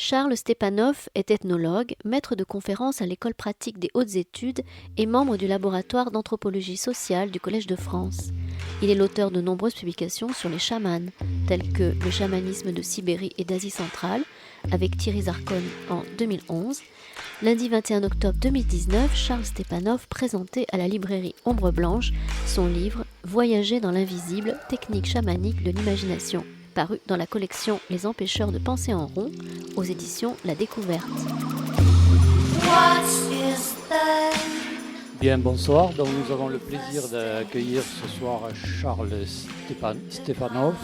Charles Stepanov est ethnologue, maître de conférences à l'école pratique des hautes études et membre du laboratoire d'anthropologie sociale du Collège de France. Il est l'auteur de nombreuses publications sur les chamans, telles que Le chamanisme de Sibérie et d'Asie centrale, avec Thierry Zarcone en 2011. Lundi 21 octobre 2019, Charles Stepanov présentait à la librairie Ombre Blanche son livre « Voyager dans l'invisible, technique chamanique de l'imagination », paru dans la collection Les Empêcheurs de penser en rond, aux éditions La Découverte. Bien, bonsoir. Donc, nous avons le plaisir d'accueillir ce soir Charles Stepanov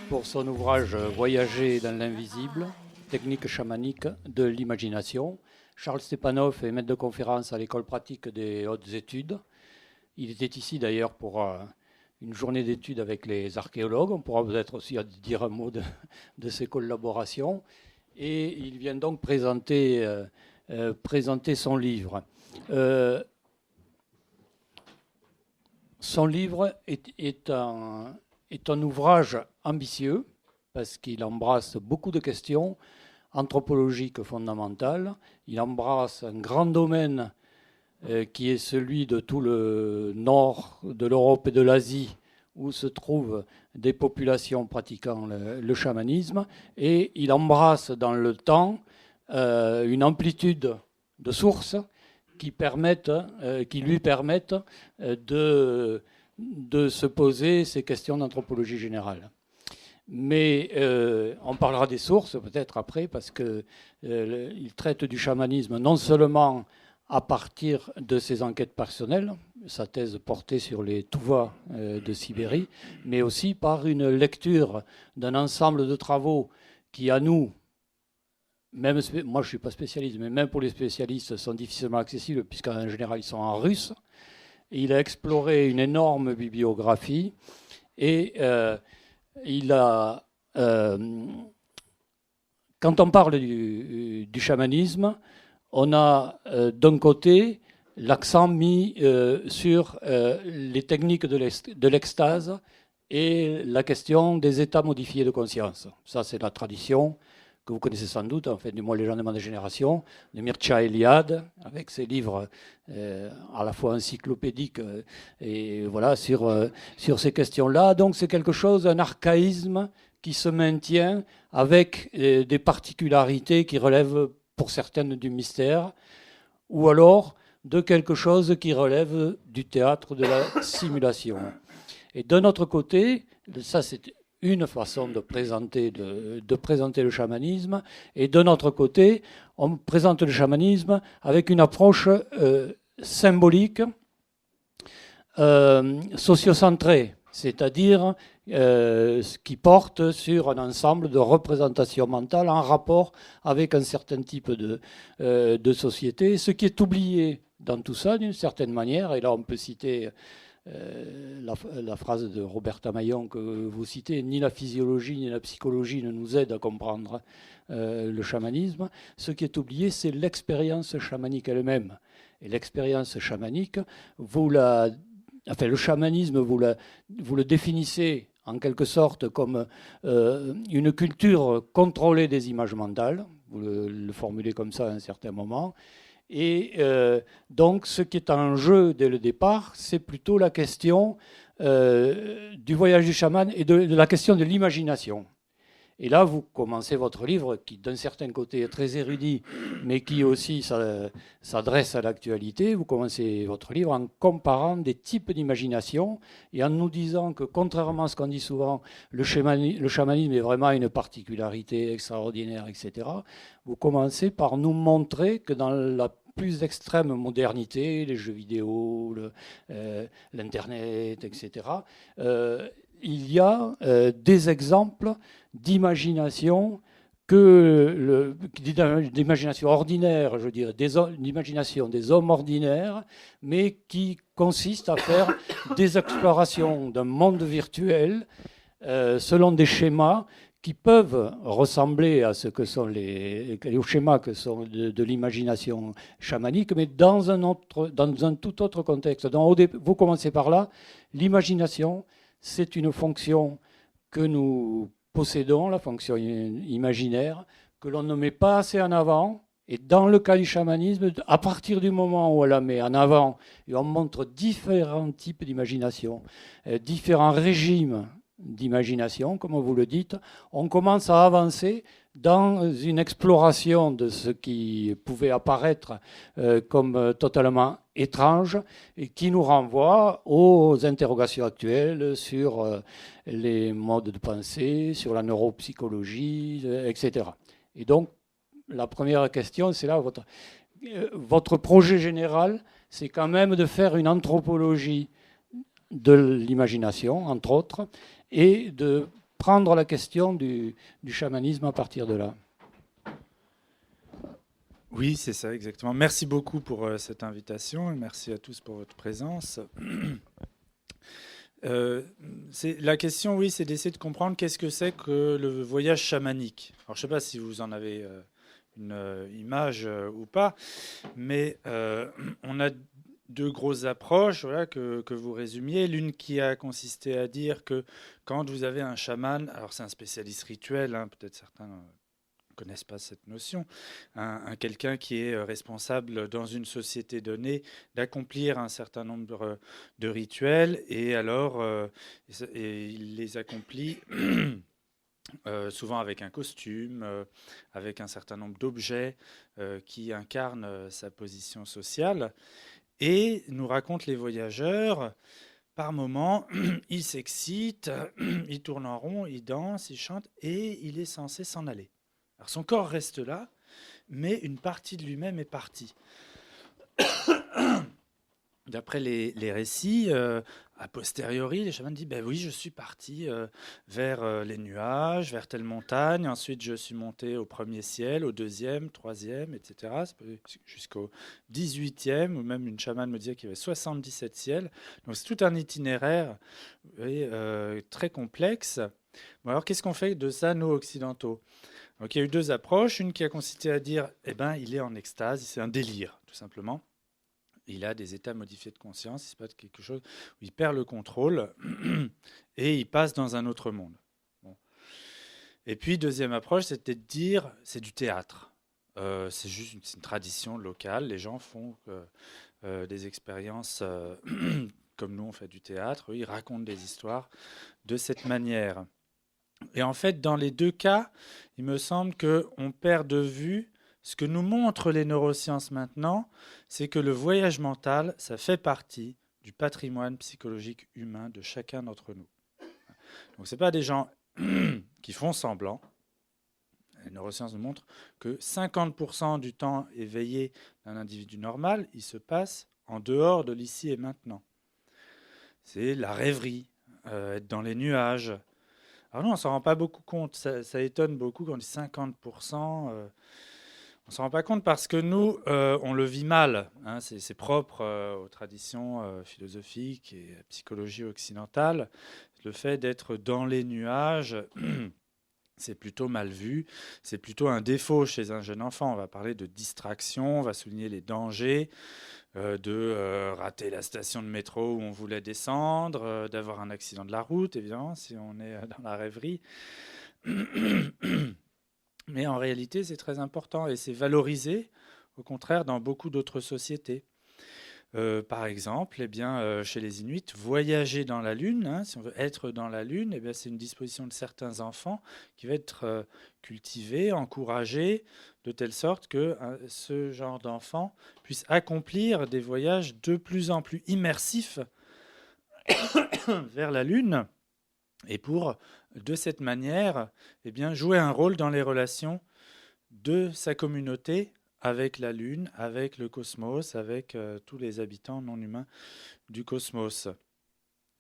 pour son ouvrage Voyager dans l'invisible, technique chamanique de l'imagination. Charles Stepanov est maître de conférence à l'école pratique des hautes études. Il était ici d'ailleurs pour une journée d'études avec les archéologues. On pourra peut-être aussi dire un mot de ses collaborations. Et il vient donc présenter son livre. Son livre est un ouvrage ambitieux parce qu'il embrasse beaucoup de questions anthropologiques fondamentales. Il embrasse un grand domaine qui est celui de tout le nord de l'Europe et de l'Asie, où se trouvent des populations pratiquant le chamanisme, et il embrasse dans le temps une amplitude de sources qui lui permettent de se poser ces questions d'anthropologie générale. Mais on parlera des sources peut-être après, parce qu'il traite du chamanisme non seulement à partir de ses enquêtes personnelles, sa thèse portée sur les Tuvas de Sibérie, mais aussi par une lecture d'un ensemble de travaux qui, à nous, même, moi je ne suis pas spécialiste, mais même pour les spécialistes, sont difficilement accessibles, puisqu'en général ils sont en russe. Il a exploré une énorme bibliographie et il a... quand on parle du chamanisme, on a d'un côté l'accent mis sur les techniques de l'extase et la question des états modifiés de conscience. Ça, c'est la tradition que vous connaissez sans doute, en fait, du moins les gens de ma génération, de Mircea Eliade, avec ses livres à la fois encyclopédiques et voilà, sur ces questions-là. Donc c'est quelque chose, un archaïsme qui se maintient avec des particularités qui relèvent pour certaines du mystère, ou alors de quelque chose qui relève du théâtre de la simulation. Et d'un autre côté, ça c'est une façon de présenter le chamanisme, et d'un autre côté, on présente le chamanisme avec une approche symbolique, sociocentrée, c'est-à-dire qui porte sur un ensemble de représentations mentales en rapport avec un certain type de société. Ce qui est oublié dans tout ça, d'une certaine manière, et là on peut citer la phrase de Roberta Maillon que vous citez, ni la physiologie ni la psychologie ne nous aident à comprendre le chamanisme. Ce qui est oublié, c'est l'expérience chamanique elle-même. Et l'expérience chamanique, le chamanisme, vous le définissez en quelque sorte comme une culture contrôlée des images mentales. Vous le formulez comme ça à un certain moment. Et donc, ce qui est en jeu dès le départ, c'est plutôt la question du voyage du chaman et de la question de l'imagination. Et là, vous commencez votre livre, qui d'un certain côté est très érudit, mais qui aussi s'adresse à l'actualité. Vous commencez votre livre en comparant des types d'imagination et en nous disant que, contrairement à ce qu'on dit souvent, le chamanisme est vraiment une particularité extraordinaire, etc. Vous commencez par nous montrer que dans la plus extrême modernité, les jeux vidéo, l'Internet, etc., il y a des exemples d'imagination d'imagination ordinaire, je dirais, d'imagination des hommes ordinaires, mais qui consiste à faire des explorations d'un monde virtuel selon des schémas qui peuvent ressembler à ce que sont aux schémas que sont de l'imagination chamanique, mais dans un tout autre contexte. Donc, vous commencez par là. L'imagination, c'est une fonction que nous possédons, la fonction imaginaire, que l'on ne met pas assez en avant. Et dans le cas du chamanisme, à partir du moment où on la met en avant et on montre différents types d'imagination, différents régimes d'imagination, comme vous le dites, on commence à avancer dans une exploration de ce qui pouvait apparaître comme totalement étrange et qui nous renvoie aux interrogations actuelles sur les modes de pensée, sur la neuropsychologie, etc. Et donc, la première question, c'est là, votre projet général, c'est quand même de faire une anthropologie de l'imagination, entre autres, et de prendre la question du chamanisme à partir de là. Oui, c'est ça, exactement. Merci beaucoup pour cette invitation et merci à tous pour votre présence. La question, oui, c'est d'essayer de comprendre qu'est-ce que c'est que le voyage chamanique. Alors, je ne sais pas si vous en avez une image ou pas, mais on a deux grosses approches voilà, que vous résumiez. L'une qui a consisté à dire que quand vous avez un chaman, alors c'est un spécialiste rituel, hein, peut-être certains ne connaissent pas cette notion, quelqu'un qui est responsable dans une société donnée d'accomplir un certain nombre de rituels et alors il les accomplit souvent avec un costume, avec un certain nombre d'objets qui incarnent sa position sociale. Et nous racontent les voyageurs, par moments, il s'excite, il tourne en rond, il danse, il chante, et il est censé s'en aller. Alors son corps reste là, mais une partie de lui-même est partie. D'après les récits, a posteriori, les chamans disent ben oui, je suis parti vers les nuages, vers telle montagne. Ensuite, je suis monté au premier ciel, au deuxième, troisième, etc. Jusqu'au 18e, ou même une chamane me disait qu'il y avait 77 ciels. Donc c'est tout un itinéraire très complexe. Bon, alors qu'est-ce qu'on fait de ça, nous, occidentaux? Donc il y a eu deux approches. Une qui a consisté à dire eh ben, il est en extase, c'est un délire, tout simplement. Il a des états modifiés de conscience, il se passe quelque chose où il perd le contrôle et il passe dans un autre monde. Bon. Et puis, deuxième approche, c'était de dire c'est du théâtre. C'est juste une tradition locale. Les gens font des expériences comme nous, on fait du théâtre. Eux, ils racontent des histoires de cette manière. Et en fait, dans les deux cas, il me semble qu'on perd de vue ce que nous montrent les neurosciences maintenant, c'est que le voyage mental, ça fait partie du patrimoine psychologique humain de chacun d'entre nous. Donc ce n'est pas des gens qui font semblant. Les neurosciences nous montrent que 50% du temps éveillé d'un individu normal, il se passe en dehors de l'ici et maintenant. C'est la rêverie, être dans les nuages. Alors non, on ne s'en rend pas beaucoup compte. Ça étonne beaucoup quand on dit 50%. On ne s'en rend pas compte parce que nous, on le vit mal. Hein, c'est propre aux traditions philosophiques et à la psychologie occidentale. Le fait d'être dans les nuages, c'est plutôt mal vu. C'est plutôt un défaut chez un jeune enfant. On va parler de distraction, on va souligner les dangers de rater la station de métro où on voulait descendre, d'avoir un accident de la route, évidemment, si on est dans la rêverie. Mais en réalité, c'est très important et c'est valorisé, au contraire, dans beaucoup d'autres sociétés. Par exemple, chez les Inuits, voyager dans la Lune, hein, si on veut être dans la Lune, c'est une disposition de certains enfants qui va être cultivée, encouragée, de telle sorte que ce genre d'enfant puisse accomplir des voyages de plus en plus immersifs vers la Lune et pour, de cette manière, jouer un rôle dans les relations de sa communauté avec la Lune, avec le cosmos, avec tous les habitants non humains du cosmos.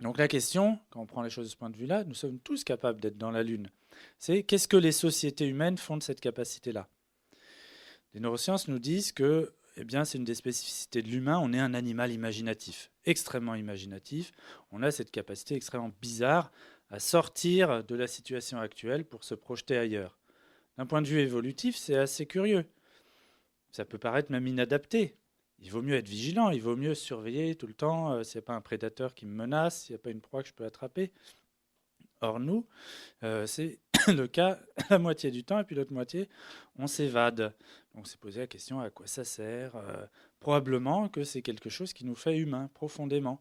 Donc la question, quand on prend les choses de ce point de vue-là, nous sommes tous capables d'être dans la Lune. C'est qu'est-ce que les sociétés humaines font de cette capacité-là? Les neurosciences nous disent que c'est une des spécificités de l'humain, on est un animal imaginatif, extrêmement imaginatif. On a cette capacité extrêmement bizarre à sortir de la situation actuelle pour se projeter ailleurs. D'un point de vue évolutif, c'est assez curieux. Ça peut paraître même inadapté. Il vaut mieux être vigilant, il vaut mieux surveiller tout le temps s'il n'y a pas un prédateur qui me menace, s'il n'y a pas une proie que je peux attraper. Or nous, c'est le cas la moitié du temps, et puis l'autre moitié, on s'évade. Donc, on s'est posé la question à quoi ça sert. Probablement que c'est quelque chose qui nous fait humains profondément.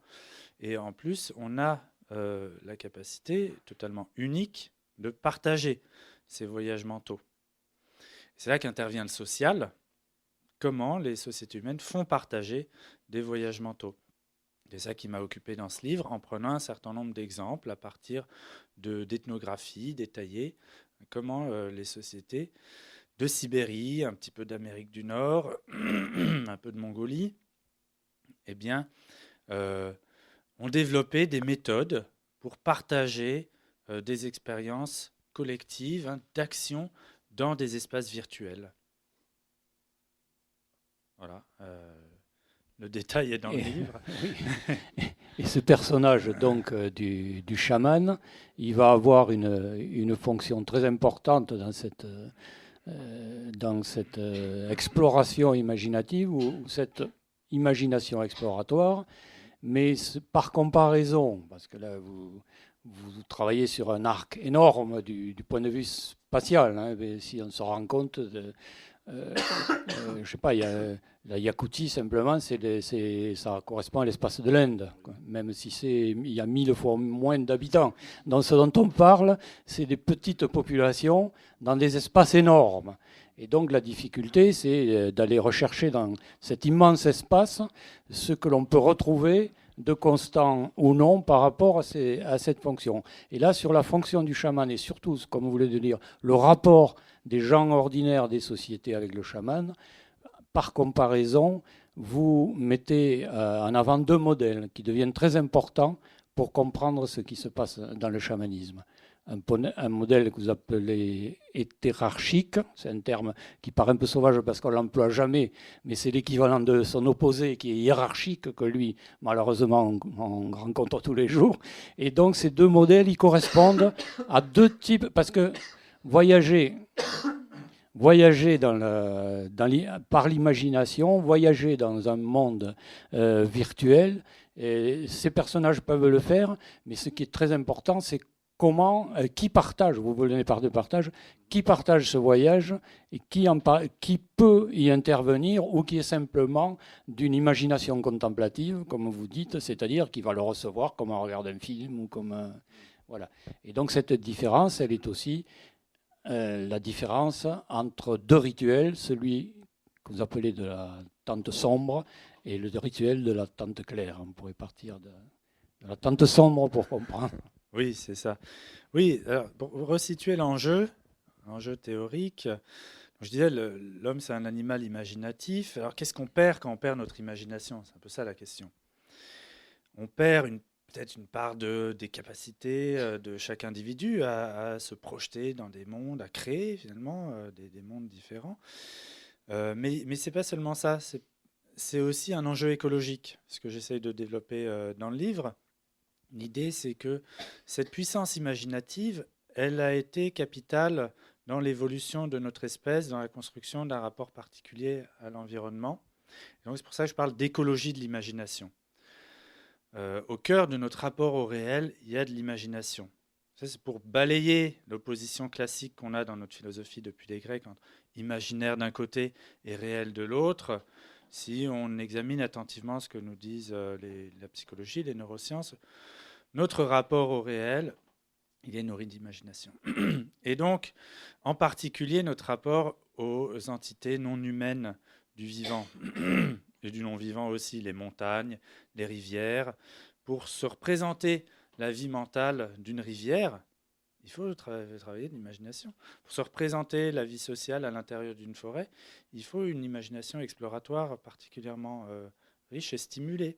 Et en plus, on a la capacité totalement unique de partager ces voyages mentaux. C'est là qu'intervient le social. Comment les sociétés humaines font partager des voyages mentaux. C'est ça qui m'a occupé dans ce livre, en prenant un certain nombre d'exemples à partir d'ethnographies détaillées, comment les sociétés de Sibérie, un petit peu d'Amérique du Nord, un peu de Mongolie, eh bien, ont développé des méthodes pour partager des expériences collectives, d'action dans des espaces virtuels. Voilà. Le détail est dans le livre. Et ce personnage donc du chaman, il va avoir une fonction très importante dans cette exploration imaginative ou cette imagination exploratoire. Mais par comparaison, parce que là vous travaillez sur un arc énorme du point de vue spatial, hein, si on se rend compte de... je ne sais pas, il y a la Yakoutie simplement, ça correspond à l'espace de l'Inde, même si il y a 1000 fois moins d'habitants. Dans ce dont on parle, c'est des petites populations dans des espaces énormes. Et donc la difficulté, c'est d'aller rechercher dans cet immense espace ce que l'on peut retrouver de constant ou non par rapport à cette fonction. Et là, sur la fonction du chaman, et surtout, comme vous voulez dire, le rapport des gens ordinaires des sociétés avec le chaman, par comparaison, vous mettez en avant deux modèles qui deviennent très importants pour comprendre ce qui se passe dans le chamanisme. Un modèle que vous appelez hétérarchique, c'est un terme qui paraît un peu sauvage parce qu'on ne l'emploie jamais, mais c'est l'équivalent de son opposé qui est hiérarchique, que lui, malheureusement, on rencontre tous les jours. Et donc ces deux modèles, ils correspondent à deux types, parce que voyager par l'imagination, voyager dans un monde virtuel, ces personnages peuvent le faire, mais ce qui est très important, c'est qui partage, vous venez par de partage, qui partage ce voyage et qui peut y intervenir ou qui est simplement d'une imagination contemplative, comme vous dites, c'est-à-dire qui va le recevoir comme on regarde un film ou comme... voilà. Et donc cette différence, elle est aussi la différence entre deux rituels, celui que vous appelez de la tente sombre et le rituel de la tente claire. On pourrait partir de la tente sombre pour comprendre. Oui, c'est ça. Oui, alors, pour resituer l'enjeu théorique, je disais, l'homme, c'est un animal imaginatif. Alors, qu'est-ce qu'on perd quand on perd notre imagination? C'est un peu ça la question. On perd peut-être une part des capacités de chaque individu à se projeter dans des mondes, à créer finalement des mondes différents. Mais ce n'est pas seulement ça, c'est aussi un enjeu écologique, ce que j'essaye de développer dans le livre. L'idée, c'est que cette puissance imaginative, elle a été capitale dans l'évolution de notre espèce, dans la construction d'un rapport particulier à l'environnement. Donc c'est pour ça que je parle d'écologie de l'imagination. Au cœur de notre rapport au réel, il y a de l'imagination. Ça, c'est pour balayer l'opposition classique qu'on a dans notre philosophie depuis les Grecs entre imaginaire d'un côté et réel de l'autre. Si on examine attentivement ce que nous disent la psychologie, les neurosciences, notre rapport au réel, il est nourri d'imagination. Et donc, en particulier, notre rapport aux entités non humaines du vivant et du non-vivant aussi, les montagnes, les rivières. Pour se représenter la vie mentale d'une rivière, il faut travailler l'imagination. Pour se représenter la vie sociale à l'intérieur d'une forêt, il faut une imagination exploratoire particulièrement riche et stimulée.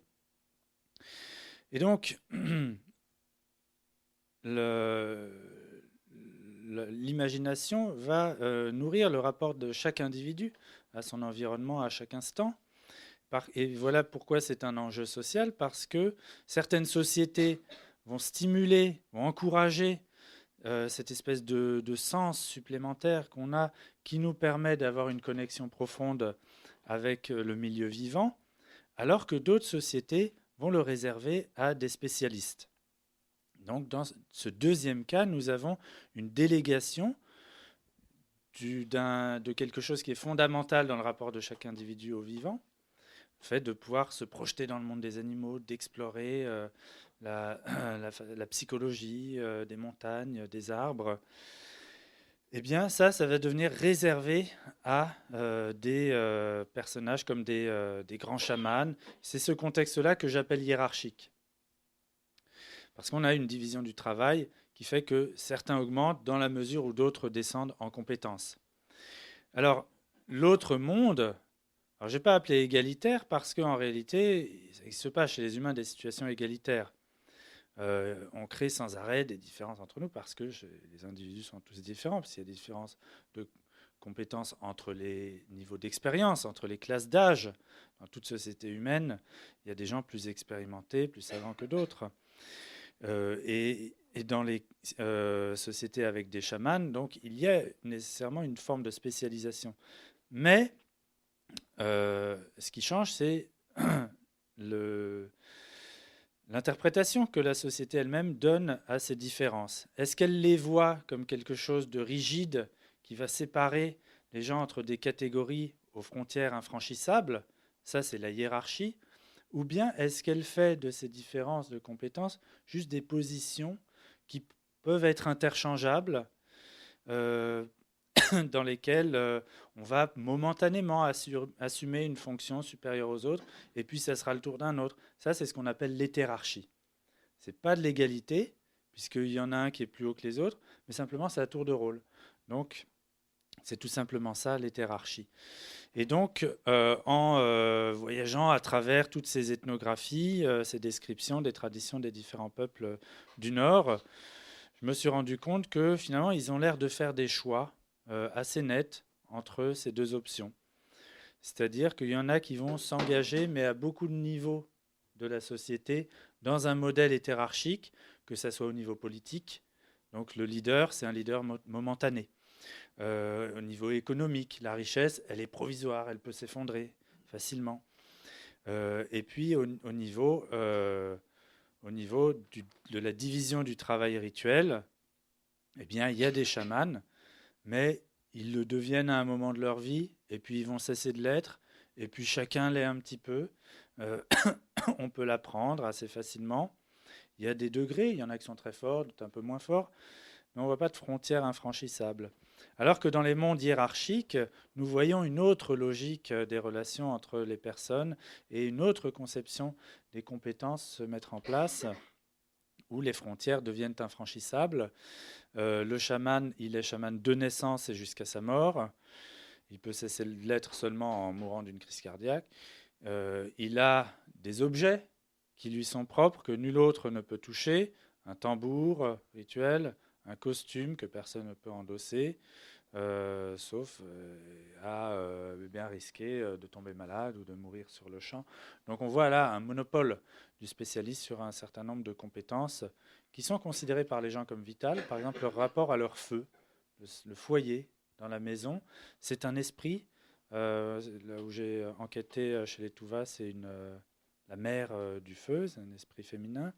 Et donc, l'imagination va nourrir le rapport de chaque individu à son environnement à chaque instant. Et voilà pourquoi c'est un enjeu social, parce que certaines sociétés vont stimuler, vont encourager cette espèce de sens supplémentaire qu'on a, qui nous permet d'avoir une connexion profonde avec le milieu vivant, alors que d'autres sociétés vont le réserver à des spécialistes. Donc dans ce deuxième cas, nous avons une délégation de quelque chose qui est fondamental dans le rapport de chaque individu au vivant, le fait de pouvoir se projeter dans le monde des animaux, d'explorer la psychologie des montagnes, des arbres. Eh bien, ça va devenir réservé à des personnages comme des grands chamans. C'est ce contexte-là que j'appelle hiérarchique. Parce qu'on a une division du travail qui fait que certains augmentent dans la mesure où d'autres descendent en compétences. Alors, l'autre monde, alors je n'ai pas appelé égalitaire parce qu'en réalité, il ne se passe chez les humains des situations égalitaires. On crée sans arrêt des différences entre nous parce que les individus sont tous différents, parce qu'il y a des différences de compétences entre les niveaux d'expérience, entre les classes d'âge. Dans toute société humaine, il y a des gens plus expérimentés, plus savants que d'autres. Et dans les sociétés avec des chamans, donc, il y a nécessairement une forme de spécialisation. Mais ce qui change, c'est l'interprétation que la société elle-même donne à ces différences. Est-ce qu'elle les voit comme quelque chose de rigide qui va séparer les gens entre des catégories aux frontières infranchissables? Ça, c'est la hiérarchie. Ou bien est-ce qu'elle fait de ces différences de compétences juste des positions qui peuvent être interchangeables, dans lesquelles on va momentanément assumer une fonction supérieure aux autres, et puis ça sera le tour d'un autre. Ça, c'est ce qu'on appelle l'hétérarchie. Ce n'est pas de l'égalité, puisqu'il y en a un qui est plus haut que les autres, mais simplement c'est à tour de rôle. Donc, c'est tout simplement ça, l'hétérarchie. Et donc, en voyageant à travers toutes ces ethnographies, ces descriptions des traditions des différents peuples du Nord, je me suis rendu compte que finalement, ils ont l'air de faire des choix assez nets entre ces deux options. C'est-à-dire qu'il y en a qui vont s'engager, mais à beaucoup de niveaux de la société, dans un modèle hétérarchique, que ce soit au niveau politique. Donc le leader, c'est un leader momentané. Au niveau économique, la richesse, elle est provisoire, elle peut s'effondrer facilement. Et puis au niveau de la division du travail rituel, eh bien, il y a des chamans, mais ils le deviennent à un moment de leur vie, et puis ils vont cesser de l'être, et puis chacun l'est un petit peu. On peut l'apprendre assez facilement. Il y a des degrés, il y en a qui sont très forts, d'autres un peu moins forts, mais on ne voit pas de frontières infranchissables. Alors que dans les mondes hiérarchiques, nous voyons une autre logique des relations entre les personnes et une autre conception des compétences se mettre en place, où les frontières deviennent infranchissables. Le chaman, il est chaman de naissance et jusqu'à sa mort. Il peut cesser de l'être seulement en mourant d'une crise cardiaque. Il a des objets qui lui sont propres, que nul autre ne peut toucher, un tambour rituel, un costume que personne ne peut endosser, sauf à bien risquer de tomber malade ou de mourir sur le champ. Donc on voit là un monopole du spécialiste sur un certain nombre de compétences qui sont considérées par les gens comme vitales. Par exemple, leur rapport à leur feu, le foyer dans la maison, c'est un esprit. Là où j'ai enquêté chez les Touvas, c'est la mère du feu, c'est un esprit féminin.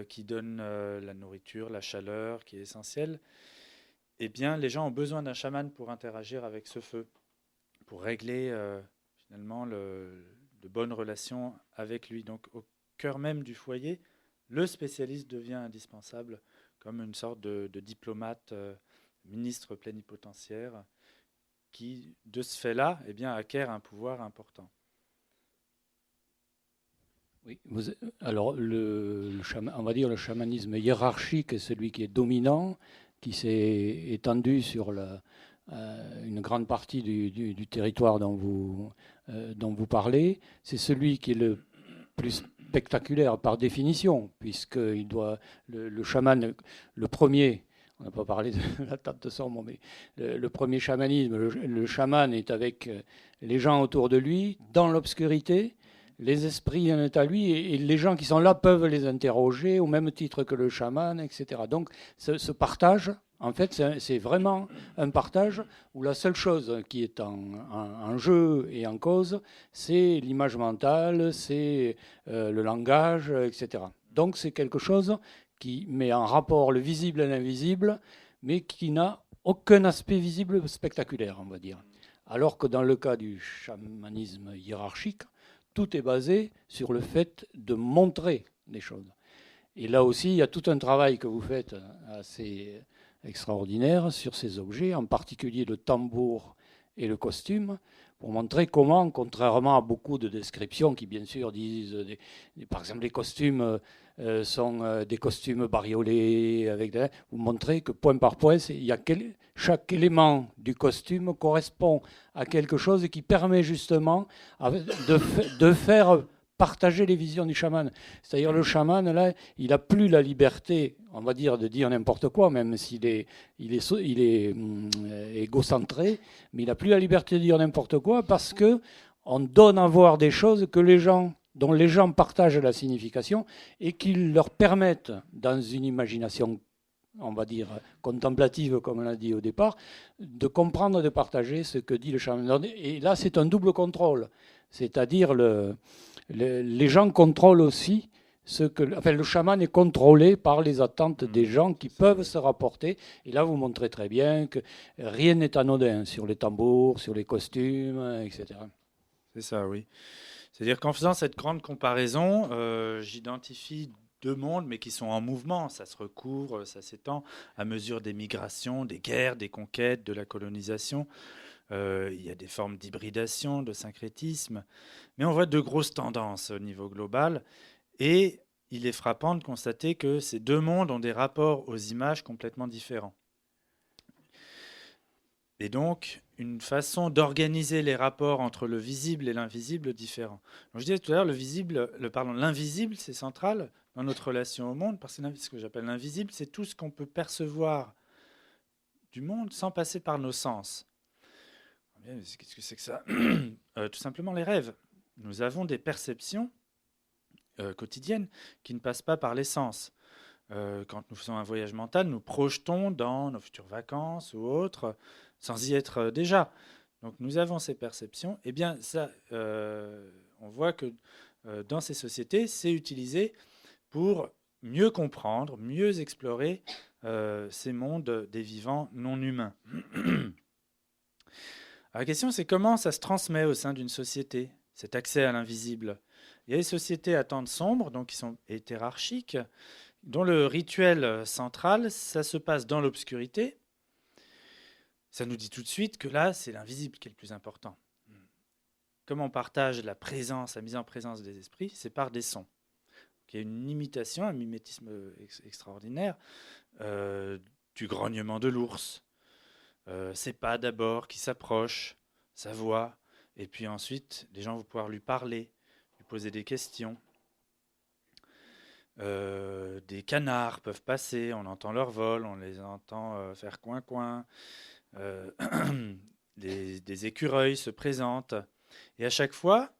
Qui donne la nourriture, la chaleur, qui est essentielle, eh bien, les gens ont besoin d'un chaman pour interagir avec ce feu, pour régler finalement de bonnes relations avec lui. Donc, au cœur même du foyer, le spécialiste devient indispensable comme une sorte de diplomate, ministre plénipotentiaire, qui, de ce fait-là, eh bien, acquiert un pouvoir important. Oui, alors on va dire le chamanisme hiérarchique est celui qui est dominant, qui s'est étendu sur une grande partie du territoire dont vous parlez. C'est celui qui est le plus spectaculaire par définition, puisque le chaman, le premier, on n'a pas parlé de la table de sombre, mais le premier chamanisme, le chaman est avec les gens autour de lui, dans l'obscurité. Les esprits viennent à lui et les gens qui sont là peuvent les interroger au même titre que le chaman, etc. Donc ce partage, en fait, c'est vraiment un partage où la seule chose qui est en jeu et en cause, c'est l'image mentale, c'est le langage, etc. Donc c'est quelque chose qui met en rapport le visible et l'invisible, mais qui n'a aucun aspect visible spectaculaire, on va dire. Alors que dans le cas du chamanisme hiérarchique, tout est basé sur le fait de montrer des choses. Et là aussi, il y a tout un travail que vous faites assez extraordinaire sur ces objets, en particulier le tambour et le costume, pour montrer comment, contrairement à beaucoup de descriptions qui, bien sûr, disent, par exemple, les costumes sont des costumes bariolés, vous montrez que point par point, chaque élément du costume correspond à quelque chose qui permet justement de faire partager les visions du chaman. C'est-à-dire le chaman, là, il n'a plus la liberté, on va dire, de dire n'importe quoi, même s'il est égocentré, mais il n'a plus la liberté de dire n'importe quoi parce qu'on donne à voir des choses dont les gens partagent la signification et qui leur permettent, dans une imagination, on va dire, contemplative, comme on l'a dit au départ, de comprendre et de partager ce que dit le chaman. Et là, c'est un double contrôle. C'est-à-dire les gens contrôlent aussi le chaman est contrôlé par les attentes des gens qui peuvent se rapporter. Et là, vous montrez très bien que rien n'est anodin sur les tambours, sur les costumes, etc. C'est ça, oui. C'est-à-dire qu'en faisant cette grande comparaison, j'identifie deux mondes, mais qui sont en mouvement. Ça se recouvre, ça s'étend à mesure des migrations, des guerres, des conquêtes, de la colonisation. Il y a des formes d'hybridation, de syncrétisme. Mais on voit de grosses tendances au niveau global. Et il est frappant de constater que ces deux mondes ont des rapports aux images complètement différents. Et donc, une façon d'organiser les rapports entre le visible et l'invisible différent. Donc, je disais tout à l'heure, l'invisible, c'est central dans notre relation au monde, parce que ce que j'appelle l'invisible, c'est tout ce qu'on peut percevoir du monde sans passer par nos sens. Qu'est-ce que c'est que ça ? Tout simplement les rêves. Nous avons des perceptions quotidiennes qui ne passent pas par les sens. Quand nous faisons un voyage mental, nous projetons dans nos futures vacances ou autres, sans y être déjà. Donc nous avons ces perceptions. Eh bien, ça, on voit que dans ces sociétés, c'est utilisé pour mieux comprendre, mieux explorer ces mondes des vivants non humains. Alors, la question, c'est comment ça se transmet au sein d'une société, cet accès à l'invisible. Il y a des sociétés à temps sombre, donc qui sont hétérarchiques, dont le rituel central, ça se passe dans l'obscurité. Ça nous dit tout de suite que là, c'est l'invisible qui est le plus important. Comme on partage la présence, la mise en présence des esprits, c'est par des sons. Donc, il y a une imitation, un mimétisme extraordinaire du grognement de l'ours. Ses pas d'abord qui s'approchent, sa voix, et puis ensuite, les gens vont pouvoir lui parler, lui poser des questions. Des canards peuvent passer, on entend leur vol, on les entend faire coin-coin. Des écureuils se présentent. Et à chaque fois,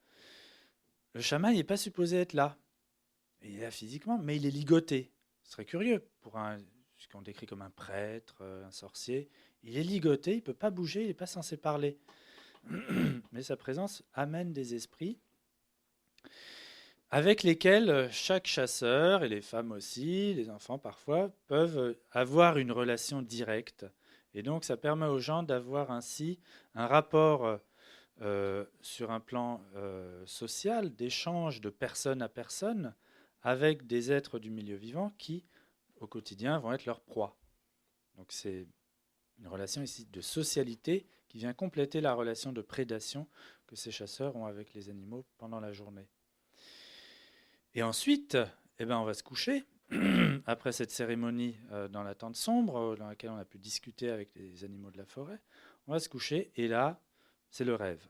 le chaman n'est pas supposé être là. Il est là physiquement, mais il est ligoté. Ce serait curieux pour ce qu'on décrit comme un prêtre, un sorcier. Il est ligoté, il ne peut pas bouger, il n'est pas censé parler. Mais sa présence amène des esprits avec lesquels chaque chasseur, et les femmes aussi, les enfants parfois, peuvent avoir une relation directe. Et donc ça permet aux gens d'avoir ainsi un rapport sur un plan social, d'échange de personne à personne, avec des êtres du milieu vivant qui, au quotidien, vont être leur proie. Donc c'est une relation ici de socialité qui vient compléter la relation de prédation que ces chasseurs ont avec les animaux pendant la journée. Et ensuite, on va se coucher, après cette cérémonie dans la tente sombre, dans laquelle on a pu discuter avec les animaux de la forêt, on va se coucher, et là, c'est le rêve.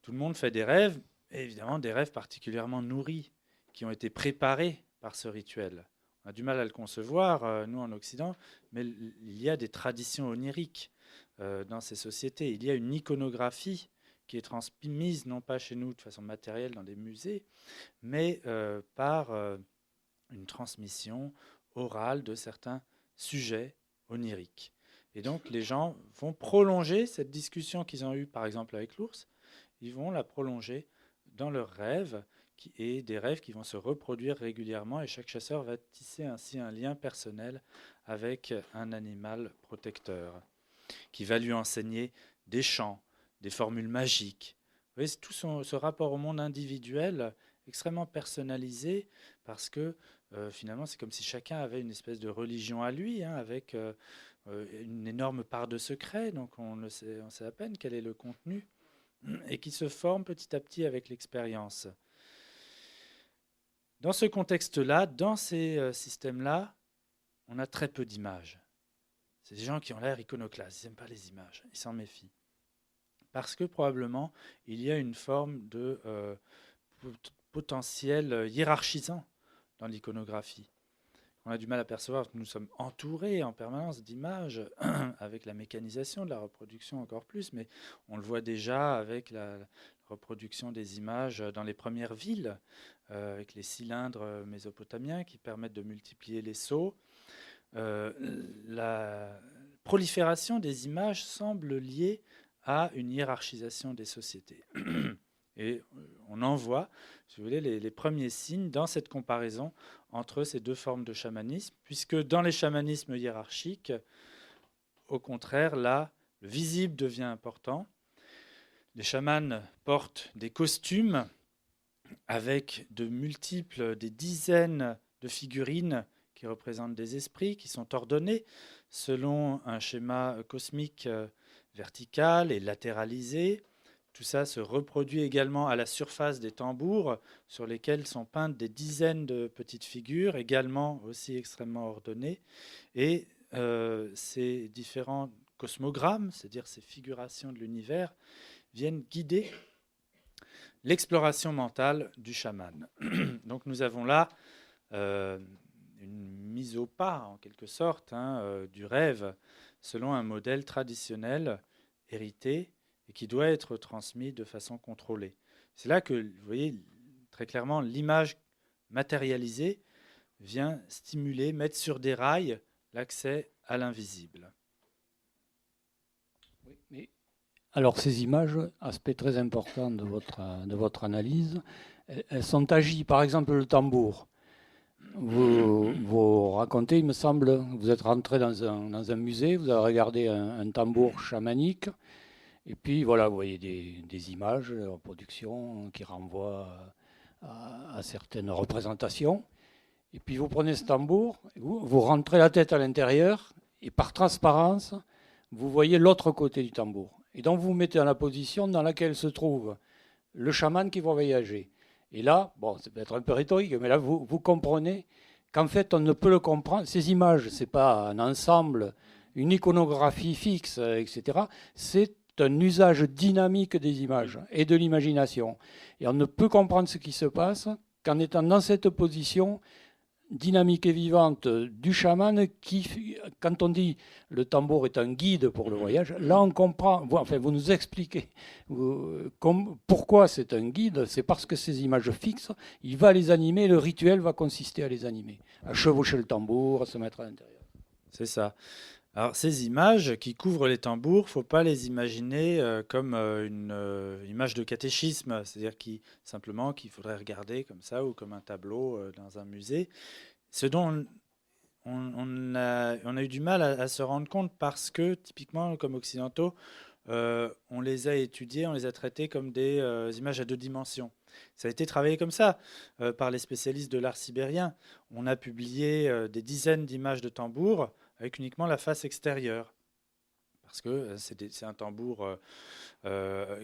Tout le monde fait des rêves, et évidemment des rêves particulièrement nourris, qui ont été préparés par ce rituel. On a du mal à le concevoir, nous en Occident, mais il y a des traditions oniriques dans ces sociétés. Il y a une iconographie qui est transmise, non pas chez nous de façon matérielle dans des musées, mais par une transmission orale de certains sujets oniriques. Et donc les gens vont prolonger cette discussion qu'ils ont eue par exemple avec l'ours, ils vont la prolonger dans leurs rêves et des rêves qui vont se reproduire régulièrement, et chaque chasseur va tisser ainsi un lien personnel avec un animal protecteur, qui va lui enseigner des chants, des formules magiques. Vous voyez, c'est tout ce rapport au monde individuel extrêmement personnalisé, parce que finalement, c'est comme si chacun avait une espèce de religion à lui, hein, avec une énorme part de secret, donc on sait à peine quel est le contenu, et qui se forme petit à petit avec l'expérience. Dans ce contexte-là, dans ces systèmes-là, on a très peu d'images. C'est des gens qui ont l'air iconoclastes, ils n'aiment pas les images, ils s'en méfient. Parce que probablement, il y a une forme de potentiel hiérarchisant dans l'iconographie. On a du mal à percevoir que nous sommes entourés en permanence d'images, avec la mécanisation de la reproduction encore plus, mais on le voit déjà avec la reproduction des images dans les premières villes, avec les cylindres mésopotamiens qui permettent de multiplier les sceaux. La prolifération des images semble liée à une hiérarchisation des sociétés. Et on en voit, si vous voulez, les premiers signes dans cette comparaison entre ces deux formes de chamanisme, puisque dans les chamanismes hiérarchiques, au contraire, là, le visible devient important. Les chamans portent des costumes avec des dizaines de figurines qui représentent des esprits, qui sont ordonnés selon un schéma cosmique vertical et latéralisé. Tout ça se reproduit également à la surface des tambours, sur lesquels sont peintes des dizaines de petites figures, également aussi extrêmement ordonnées. Et ces différents cosmogrammes, c'est-à-dire ces figurations de l'univers, viennent guider l'exploration mentale du chaman. Donc nous avons là une mise au pas, en quelque sorte, du rêve, selon un modèle traditionnel hérité, et qui doit être transmis de façon contrôlée. C'est là que, vous voyez, très clairement, l'image matérialisée vient stimuler, mettre sur des rails l'accès à l'invisible. Oui, mais alors ces images, aspect très important de votre analyse, elles sont agies. Par exemple, le tambour. Vous racontez, il me semble, vous êtes rentré dans un musée, vous avez regardé un tambour chamanique. Et puis voilà, vous voyez des images de reproduction qui renvoient à certaines représentations. Et puis vous prenez ce tambour, vous rentrez la tête à l'intérieur, et par transparence, vous voyez l'autre côté du tambour. Et donc vous vous mettez dans la position dans laquelle se trouve le chaman qui va voyager. Et là, bon, ça peut être un peu rhétorique, mais là vous comprenez qu'en fait on ne peut le comprendre. Ces images, ce n'est pas un ensemble, une iconographie fixe, etc. C'est un usage dynamique des images et de l'imagination. Et on ne peut comprendre ce qui se passe qu'en étant dans cette position dynamique et vivante du chaman qui, quand on dit le tambour est un guide pour le voyage, là on comprend, enfin vous nous expliquez pourquoi c'est un guide, c'est parce que ces images fixes, il va les animer, le rituel va consister à les animer, à chevaucher le tambour, à se mettre à l'intérieur. C'est ça. Alors, ces images qui couvrent les tambours, il ne faut pas les imaginer comme une image de catéchisme, c'est-à-dire simplement qu'il faudrait regarder comme ça ou comme un tableau dans un musée. Ce dont on a eu du mal à se rendre compte parce que, typiquement, comme occidentaux, on les a étudiés, on les a traités comme des images à deux dimensions. Ça a été travaillé comme ça par les spécialistes de l'art sibérien. On a publié des dizaines d'images de tambours avec uniquement la face extérieure. Parce que c'est un tambour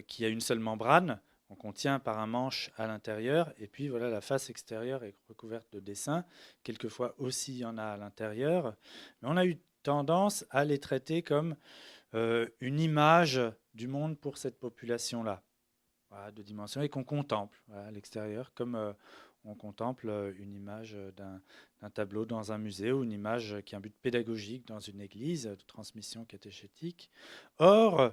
qui a une seule membrane, on tient par un manche à l'intérieur, et puis voilà, la face extérieure est recouverte de dessins. Quelquefois aussi, il y en a à l'intérieur. Mais on a eu tendance à les traiter comme une image du monde pour cette population-là, voilà, de dimension, et qu'on contemple à l'extérieur, comme on contemple une image d'un tableau dans un musée ou une image qui a un but pédagogique dans une église, de transmission catéchétique. Or,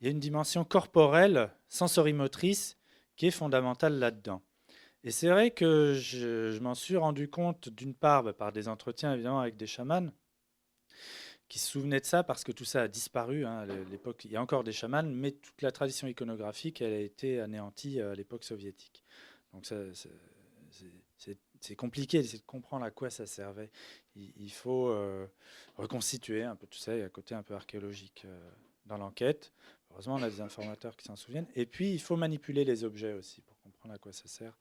il y a une dimension corporelle, sensorimotrice, qui est fondamentale là-dedans. Et c'est vrai que je m'en suis rendu compte, d'une part, par des entretiens évidemment avec des chamans, qui se souvenaient de ça parce que tout ça a disparu. À l'époque, il y a encore des chamans, mais toute la tradition iconographique, elle a été anéantie à l'époque soviétique. Donc c'est compliqué d'essayer de comprendre à quoi ça servait. Il faut reconstituer un peu tout ça. Il y a un côté un peu archéologique dans l'enquête. Heureusement, on a des informateurs qui s'en souviennent. Et puis, il faut manipuler les objets aussi pour comprendre à quoi ça sert.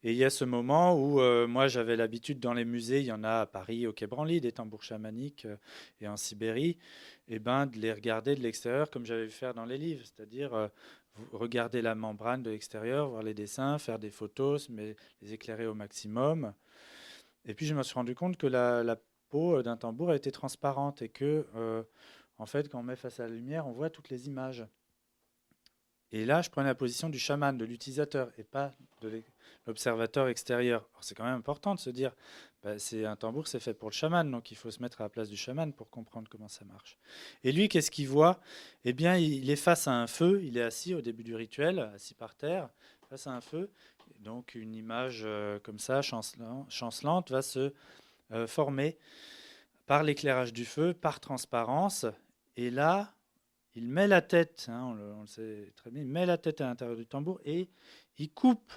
Et il y a ce moment où moi, j'avais l'habitude dans les musées, il y en a à Paris, au Quai Branly, des tambours chamaniques, et en Sibérie, et de les regarder de l'extérieur comme j'avais vu faire dans les livres. C'est-à-dire regarder la membrane de l'extérieur, voir les dessins, faire des photos, mais les éclairer au maximum. Et puis, je me suis rendu compte que la peau d'un tambour était transparente et que, en fait, quand on met face à la lumière, on voit toutes les images. Et là, je prenais la position du chaman, de l'utilisateur, et pas de l'observateur extérieur. Alors, c'est quand même important de se dire, c'est un tambour, c'est fait pour le chaman, donc il faut se mettre à la place du chaman pour comprendre comment ça marche. Et lui, qu'est-ce qu'il voit? Eh bien, il est face à un feu, il est assis au début du rituel, assis par terre, face à un feu. Donc une image comme ça, chancelante, va se former par l'éclairage du feu, par transparence. Et là, il met la tête, on le sait très bien, il met la tête à l'intérieur du tambour et il coupe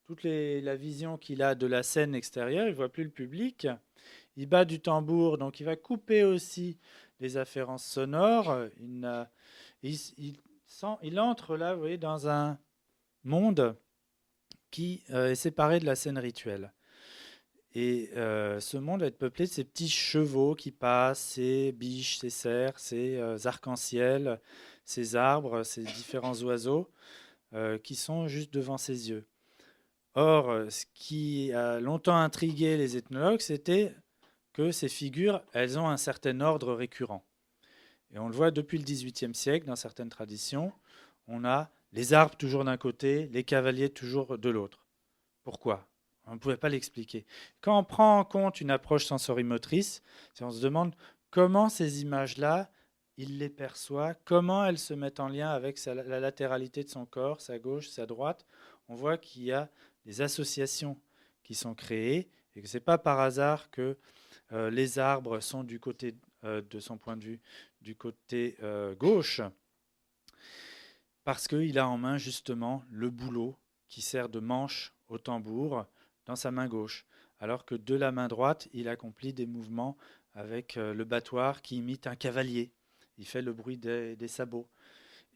toute la vision qu'il a de la scène extérieure. Il ne voit plus le public. Il bat du tambour, donc il va couper aussi les afférences sonores. Il entre là, vous voyez, dans un monde qui est séparé de la scène rituelle. Et ce monde va être peuplé de ces petits chevaux qui passent, ces biches, ces cerfs, ces arcs-en-ciel, ces arbres, ces différents oiseaux qui sont juste devant ses yeux. Or, ce qui a longtemps intrigué les ethnologues, c'était que ces figures, elles ont un certain ordre récurrent. Et on le voit depuis le XVIIIe siècle, dans certaines traditions, on a les arbres toujours d'un côté, les cavaliers toujours de l'autre. Pourquoi ? On ne pouvait pas l'expliquer. Quand on prend en compte une approche sensorimotrice, on se demande comment ces images-là, il les perçoit, comment elles se mettent en lien avec la latéralité de son corps, sa gauche, sa droite. On voit qu'il y a des associations qui sont créées et que ce n'est pas par hasard que les arbres sont du côté, de son point de vue, du côté gauche, parce qu'il a en main justement le bouleau qui sert de manche au tambour dans sa main gauche, alors que de la main droite, il accomplit des mouvements avec le battoir qui imite un cavalier. Il fait le bruit des sabots.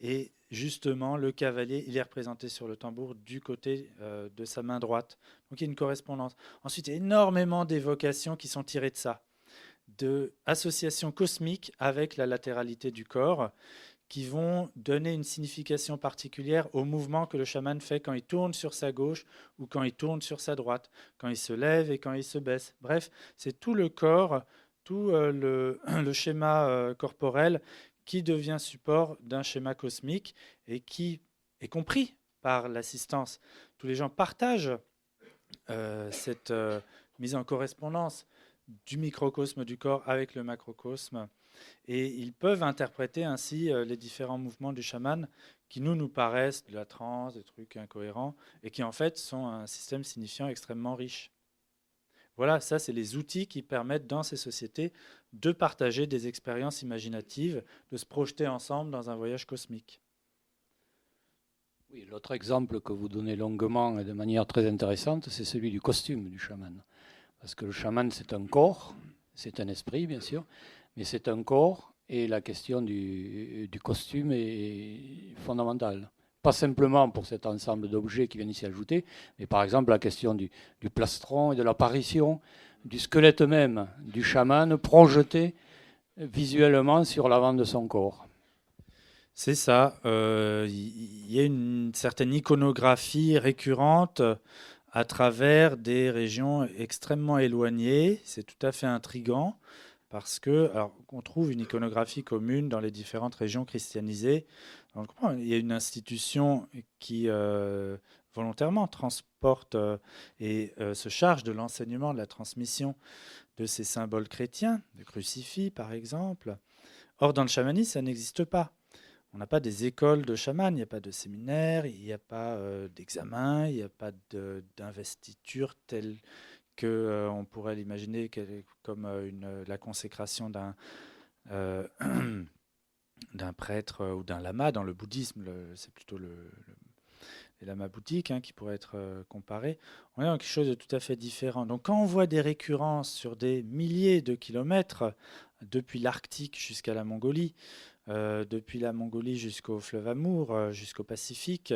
Et justement, le cavalier, il est représenté sur le tambour du côté de sa main droite. Donc il y a une correspondance. Ensuite, il y a énormément d'évocations qui sont tirées de ça, d'associations cosmiques avec la latéralité du corps, qui vont donner une signification particulière au mouvement que le chaman fait quand il tourne sur sa gauche ou quand il tourne sur sa droite, quand il se lève et quand il se baisse. Bref, c'est tout le corps, tout le schéma corporel qui devient support d'un schéma cosmique et qui est compris par l'assistance. Tous les gens partagent cette mise en correspondance du microcosme du corps avec le macrocosme. Et ils peuvent interpréter ainsi les différents mouvements du chaman qui nous paraissent de la transe, des trucs incohérents, et qui en fait sont un système signifiant extrêmement riche. Voilà, ça c'est les outils qui permettent dans ces sociétés de partager des expériences imaginatives, de se projeter ensemble dans un voyage cosmique. Oui, l'autre exemple que vous donnez longuement et de manière très intéressante, c'est celui du costume du chaman. Parce que le chaman, c'est un corps, c'est un esprit, bien sûr, mais c'est un corps et la question du costume est fondamentale. Pas simplement pour cet ensemble d'objets qui viennent s'y ajouter, mais par exemple la question du plastron et de l'apparition du squelette même du chaman projeté visuellement sur l'avant de son corps. C'est ça. Il y a une certaine iconographie récurrente à travers des régions extrêmement éloignées. C'est tout à fait intriguant parce qu'on trouve une iconographie commune dans les différentes régions christianisées. Donc, il y a une institution qui volontairement transporte et se charge de l'enseignement, de la transmission de ces symboles chrétiens, le crucifix par exemple. Or, dans le chamanisme, ça n'existe pas. On n'a pas des écoles de chamans, il n'y a pas de séminaire, il n'y a pas d'examen, il n'y a pas d'investiture telle qu'on pourrait l'imaginer comme la consécration d'un prêtre ou d'un lama dans le bouddhisme. C'est plutôt les lamas boutiques, qui pourraient être comparés, on est dans quelque chose de tout à fait différent. Donc quand on voit des récurrences sur des milliers de kilomètres, depuis l'Arctique jusqu'à la Mongolie, depuis la Mongolie jusqu'au fleuve Amour, jusqu'au Pacifique,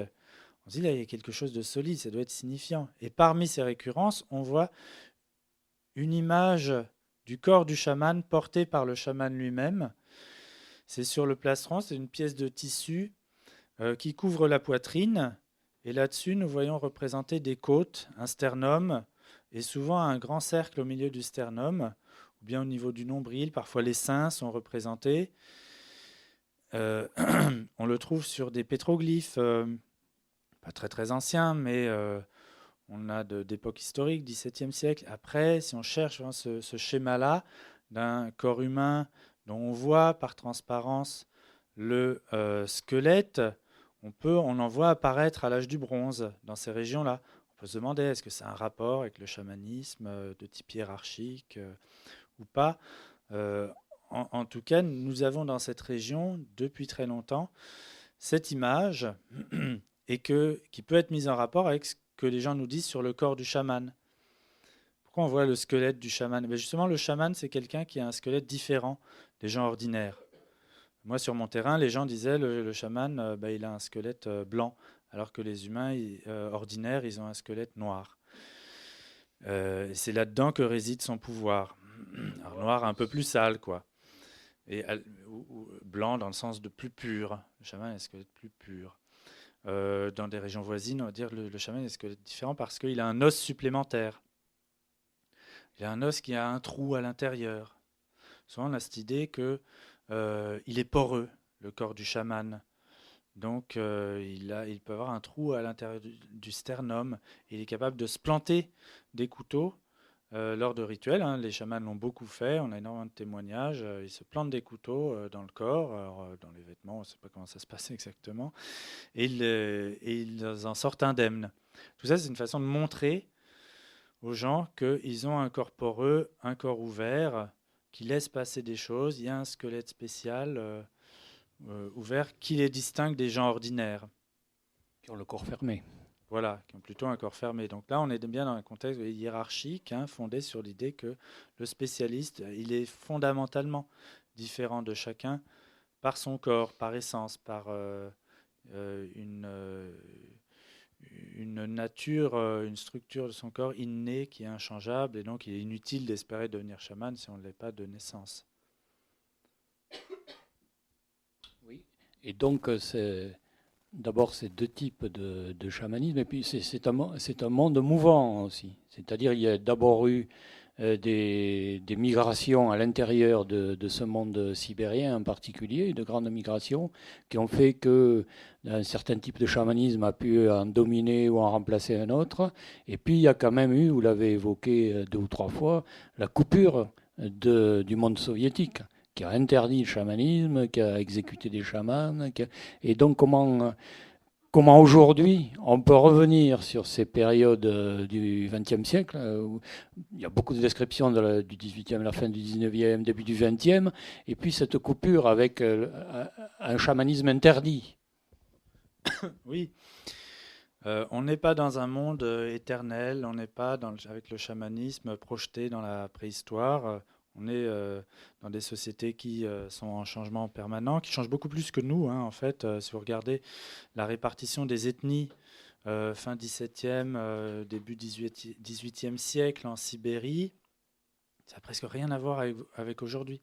on se dit là, il y a quelque chose de solide, ça doit être signifiant. Et parmi ces récurrences, on voit une image du corps du chaman porté par le chaman lui-même. C'est sur le plastron, c'est une pièce de tissu qui couvre la poitrine. Et là-dessus, nous voyons représenter des côtes, un sternum, et souvent un grand cercle au milieu du sternum, ou bien au niveau du nombril. Parfois, les seins sont représentés. On le trouve sur des pétroglyphes, pas très très anciens, mais on a d'époque historique, XVIIe siècle. Après, si on cherche ce schéma-là d'un corps humain dont on voit par transparence le squelette, on en voit apparaître à l'âge du bronze dans ces régions-là. On peut se demander, est-ce que c'est un rapport avec le chamanisme de type hiérarchique ou pas. En tout cas, nous avons dans cette région, depuis très longtemps, cette image et qui peut être mise en rapport avec ce que les gens nous disent sur le corps du chaman. Pourquoi on voit le squelette du chaman? Justement, le chaman, c'est quelqu'un qui a un squelette différent des gens ordinaires. Moi, sur mon terrain, les gens disaient le chaman, il a un squelette blanc, alors que les humains ordinaires, ils ont un squelette noir. C'est là-dedans que réside son pouvoir. Alors, noir un peu plus sale, quoi. Ou blanc dans le sens de plus pur. Le chaman a un squelette plus pur. Dans des régions voisines, on va dire le chaman a un squelette différent parce qu'il a un os supplémentaire. Il a un os qui a un trou à l'intérieur. Souvent, on a cette idée que il est poreux, le corps du chaman. Donc, il peut avoir un trou à l'intérieur du sternum. Il est capable de se planter des couteaux lors de rituels. Les chamans l'ont beaucoup fait. On a énormément de témoignages. Ils se plantent des couteaux dans le corps, dans les vêtements. On ne sait pas comment ça se passe exactement. Et ils en sortent indemnes. Tout ça, c'est une façon de montrer aux gens qu'ils ont un corps poreux, un corps ouvert, qui laisse passer des choses. Il y a un squelette spécial ouvert qui les distingue des gens ordinaires. Qui ont le corps fermé. Voilà, qui ont plutôt un corps fermé. Donc là, on est bien dans un contexte hiérarchique, fondé sur l'idée que le spécialiste, il est fondamentalement différent de chacun par son corps, par essence, par une nature, une structure de son corps innée qui est inchangeable, et donc il est inutile d'espérer devenir chaman si on ne l'est pas de naissance. Oui. Et donc, d'abord, c'est deux types de chamanisme, et puis c'est un monde mouvant aussi. C'est-à-dire il y a d'abord eu des migrations à l'intérieur de ce monde sibérien en particulier, de grandes migrations, qui ont fait que un certain type de chamanisme a pu en dominer ou en remplacer un autre. Et puis il y a quand même eu, vous l'avez évoqué 2 ou 3 fois, la coupure du monde soviétique, qui a interdit le chamanisme, qui a exécuté des chamans. Et donc comment aujourd'hui on peut revenir sur ces périodes du XXe siècle, où il y a beaucoup de descriptions du XVIIIe, la fin du XIXe, début du XXe, et puis cette coupure avec un chamanisme interdit. Oui, on n'est pas dans un monde éternel, on n'est pas avec le chamanisme projeté dans la préhistoire. On est dans des sociétés qui sont en changement permanent, qui changent beaucoup plus que nous. En fait, si vous regardez la répartition des ethnies fin XVIIe, début XVIIIe siècle en Sibérie, ça n'a presque rien à voir avec aujourd'hui.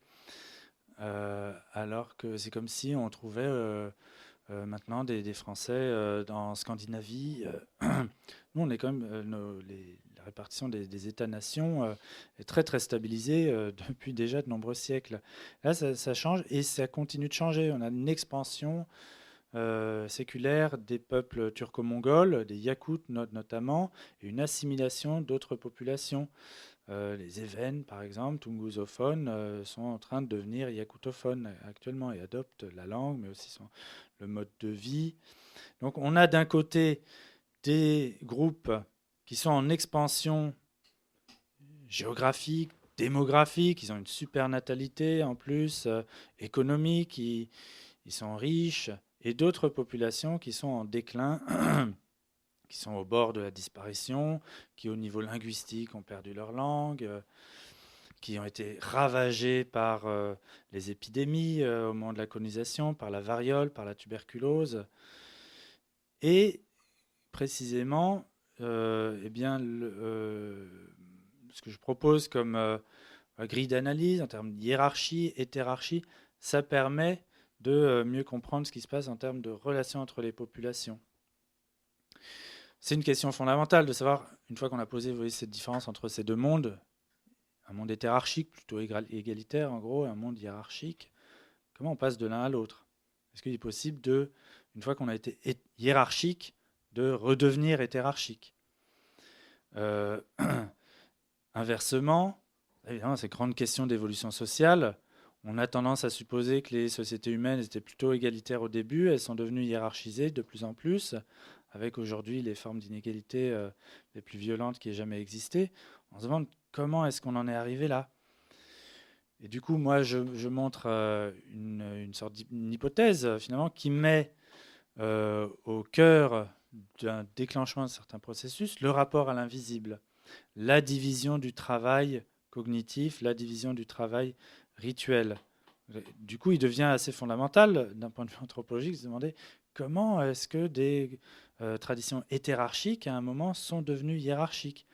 Alors que c'est comme si on trouvait maintenant des Français en Scandinavie. Nous, on est quand même la répartition des États-nations est très très stabilisée depuis déjà de nombreux siècles. Là, ça change et ça continue de changer. On a une expansion séculaire des peuples turco-mongols, des Yakoutes notamment, et une assimilation d'autres populations. Les Évènes, par exemple, tunguzophones, sont en train de devenir yakoutophones actuellement et adoptent la langue, mais aussi le mode de vie. Donc on a d'un côté des groupes qui sont en expansion géographique, démographique, ils ont une super natalité en plus, économique, ils sont riches, et d'autres populations qui sont en déclin, qui sont au bord de la disparition, qui au niveau linguistique ont perdu leur langue, qui ont été ravagées par les épidémies au moment de la colonisation, par la variole, par la tuberculose. Et précisément, ce que je propose comme grille d'analyse en termes de hiérarchie, hétérarchie, ça permet de mieux comprendre ce qui se passe en termes de relations entre les populations. C'est une question fondamentale de savoir, une fois qu'on a posé, vous voyez, cette différence entre ces deux mondes, un monde hétérarchique, plutôt égalitaire en gros, et un monde hiérarchique, comment on passe de l'un à l'autre? Est-ce qu'il est possible une fois qu'on a été hiérarchique, de redevenir hétérarchique? Inversement, évidemment, ces grandes questions d'évolution sociale, on a tendance à supposer que les sociétés humaines étaient plutôt égalitaires au début, elles sont devenues hiérarchisées de plus en plus, avec aujourd'hui les formes d'inégalité les plus violentes qui aient jamais existé. On se demande comment est-ce qu'on en est arrivé là. Et du coup, moi, je montre une sorte d'hypothèse, finalement, qui met au cœur d'un déclenchement de certains processus le rapport à l'invisible, la division du travail cognitif, la division du travail rituel. Du coup, il devient assez fondamental, d'un point de vue anthropologique, de se demander comment est-ce que des traditions hétérarchiques, à un moment, sont devenues hiérarchiques.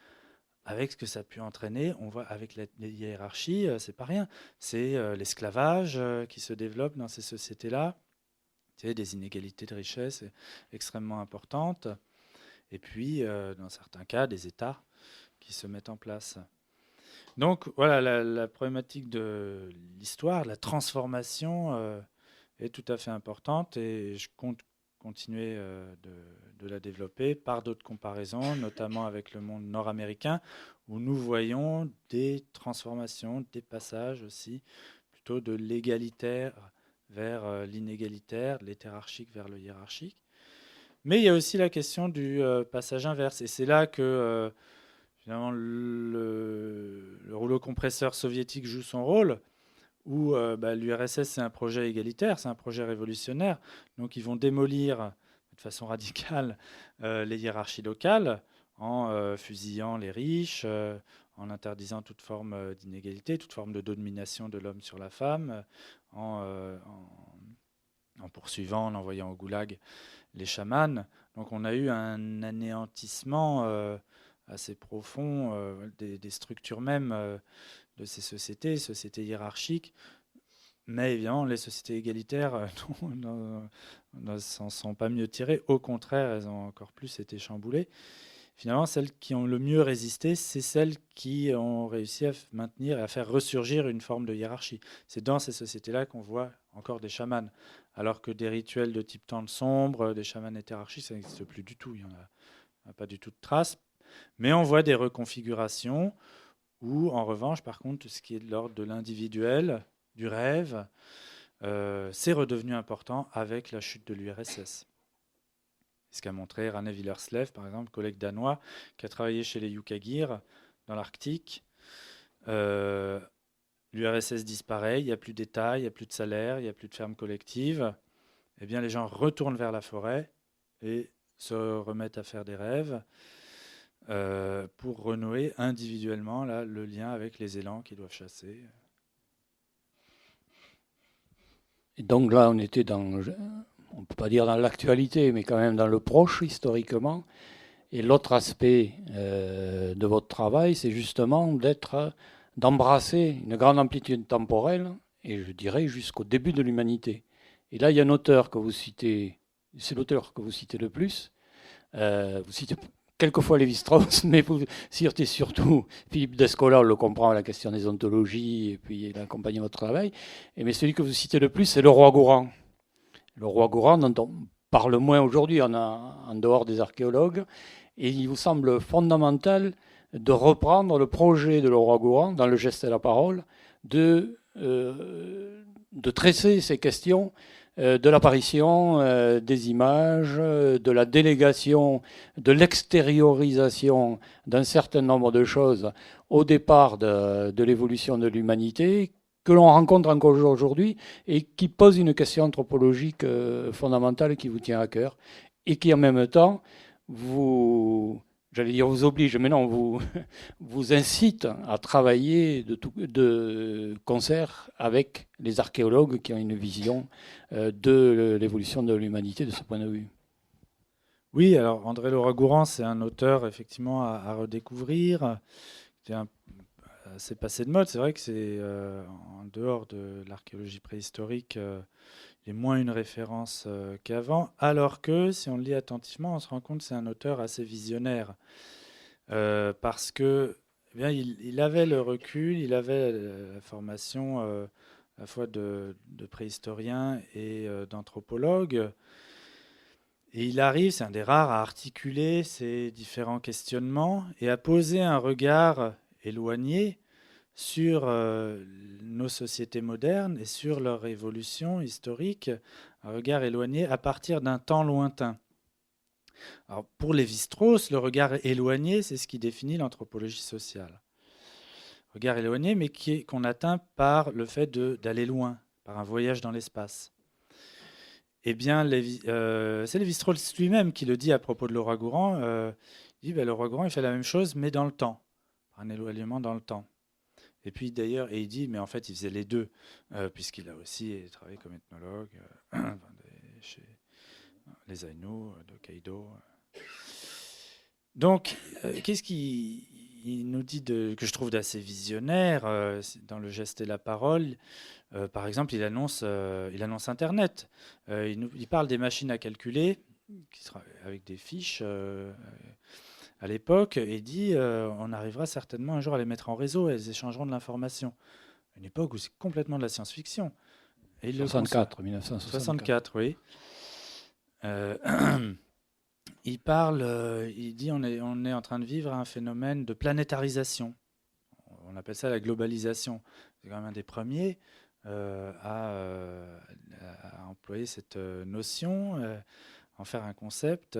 Avec ce que ça a pu entraîner, on voit avec les hiérarchies, c'est pas rien. C'est l'esclavage qui se développe dans ces sociétés-là. C'est des inégalités de richesse extrêmement importantes. Et puis, dans certains cas, des États qui se mettent en place. Donc, voilà, la problématique de l'histoire, la transformation est tout à fait importante et je compte continuer de la développer par d'autres comparaisons, notamment avec le monde nord-américain, où nous voyons des transformations, des passages aussi, plutôt de l'égalitaire vers l'inégalitaire, de l'hétérarchique vers le hiérarchique. Mais il y a aussi la question du passage inverse. Et c'est là que finalement le rouleau compresseur soviétique joue son rôle, où l'URSS, c'est un projet égalitaire, c'est un projet révolutionnaire. Donc ils vont démolir de façon radicale les hiérarchies locales en fusillant les riches, en interdisant toute forme d'inégalité, toute forme de domination de l'homme sur la femme, en poursuivant, en envoyant au goulag les chamans. Donc on a eu un anéantissement assez profond des structures mêmes de ces sociétés hiérarchiques. Mais évidemment, les sociétés égalitaires ne s'en sont pas mieux tirées. Au contraire, elles ont encore plus été chamboulées. Finalement, celles qui ont le mieux résisté, c'est celles qui ont réussi à maintenir et à faire ressurgir une forme de hiérarchie. C'est dans ces sociétés-là qu'on voit encore des chamans. Alors que des rituels de type temps sombre, des chamans hétérarchiques, ça n'existe plus du tout. Il n'y en a pas du tout de traces. Mais on voit des reconfigurations où, en revanche, par contre, ce qui est de l'ordre de l'individuel, du rêve, c'est redevenu important avec la chute de l'URSS. Ce qu'a montré Rane Willerslev, par exemple, collègue danois, qui a travaillé chez les Yukagir dans l'Arctique. L'URSS disparaît, il n'y a plus d'État, il n'y a plus de salaire, il n'y a plus de ferme collective. Eh bien, les gens retournent vers la forêt et se remettent à faire des rêves pour renouer individuellement là, le lien avec les élans qu'ils doivent chasser. Et donc là, on était dans, on ne peut pas dire dans l'actualité, mais quand même dans le proche historiquement. Et l'autre aspect de votre travail, c'est justement d'embrasser une grande amplitude temporelle, et je dirais jusqu'au début de l'humanité. Et là, il y a un auteur que vous citez, c'est l'auteur que vous citez le plus. Vous citez quelquefois Lévi-Strauss, mais vous citez surtout Philippe Descola, on le comprend, la question des ontologies, et puis il accompagne votre travail. Mais celui que vous citez le plus, c'est le roi Gourand. Le roi Gourand, dont on parle moins aujourd'hui en dehors des archéologues, et il vous semble fondamental de reprendre le projet de le roi Gourand, dans le geste et la parole, de tresser ces questions de l'apparition des images, de la délégation, de l'extériorisation d'un certain nombre de choses au départ de l'évolution de l'humanité, que l'on rencontre encore aujourd'hui et qui pose une question anthropologique fondamentale qui vous tient à cœur et qui en même temps j'allais dire vous oblige, mais non, vous incite à travailler de concert avec les archéologues qui ont une vision de l'évolution de l'humanité de ce point de vue. Oui, alors André Leroi-Gourhan, c'est un auteur effectivement à redécouvrir, qui est assez passé de mode. C'est vrai que c'est en dehors de l'archéologie préhistorique, il est moins une référence qu'avant, alors que si on le lit attentivement, on se rend compte que c'est un auteur assez visionnaire, parce que eh bien, il avait le recul, il avait la formation à la fois de préhistorien et d'anthropologue. Et il arrive, c'est un des rares, à articuler ces différents questionnements et à poser un regard éloigné sur nos sociétés modernes et sur leur évolution historique, un regard éloigné à partir d'un temps lointain. Alors, pour Lévi-Strauss, le regard éloigné, c'est ce qui définit l'anthropologie sociale. Regard éloigné, mais qu'on atteint par le fait d'aller loin, par un voyage dans l'espace. Eh bien, c'est Lévi-Strauss lui-même qui le dit à propos de Leroi-Gourhan. Il dit Leroi-Gourhan, il fait la même chose, mais dans le temps, par un éloignement dans le temps. Et puis d'ailleurs, il dit, mais en fait, il faisait les deux, puisqu'il a aussi travaillé comme ethnologue chez les Aïnous de Kaido. Donc, qu'est-ce qu'il nous dit que je trouve d'assez visionnaire dans le geste et la parole? Par exemple, il annonce Internet. Il parle des machines à calculer avec des fiches à l'époque et dit on arrivera certainement un jour à les mettre en réseau et elles échangeront de l'information. Une époque où c'est complètement de la science-fiction. Et 1964, oui. Il dit on est en train de vivre un phénomène de planétarisation. On appelle ça la globalisation. C'est quand même un des premiers à employer cette notion, en faire un concept.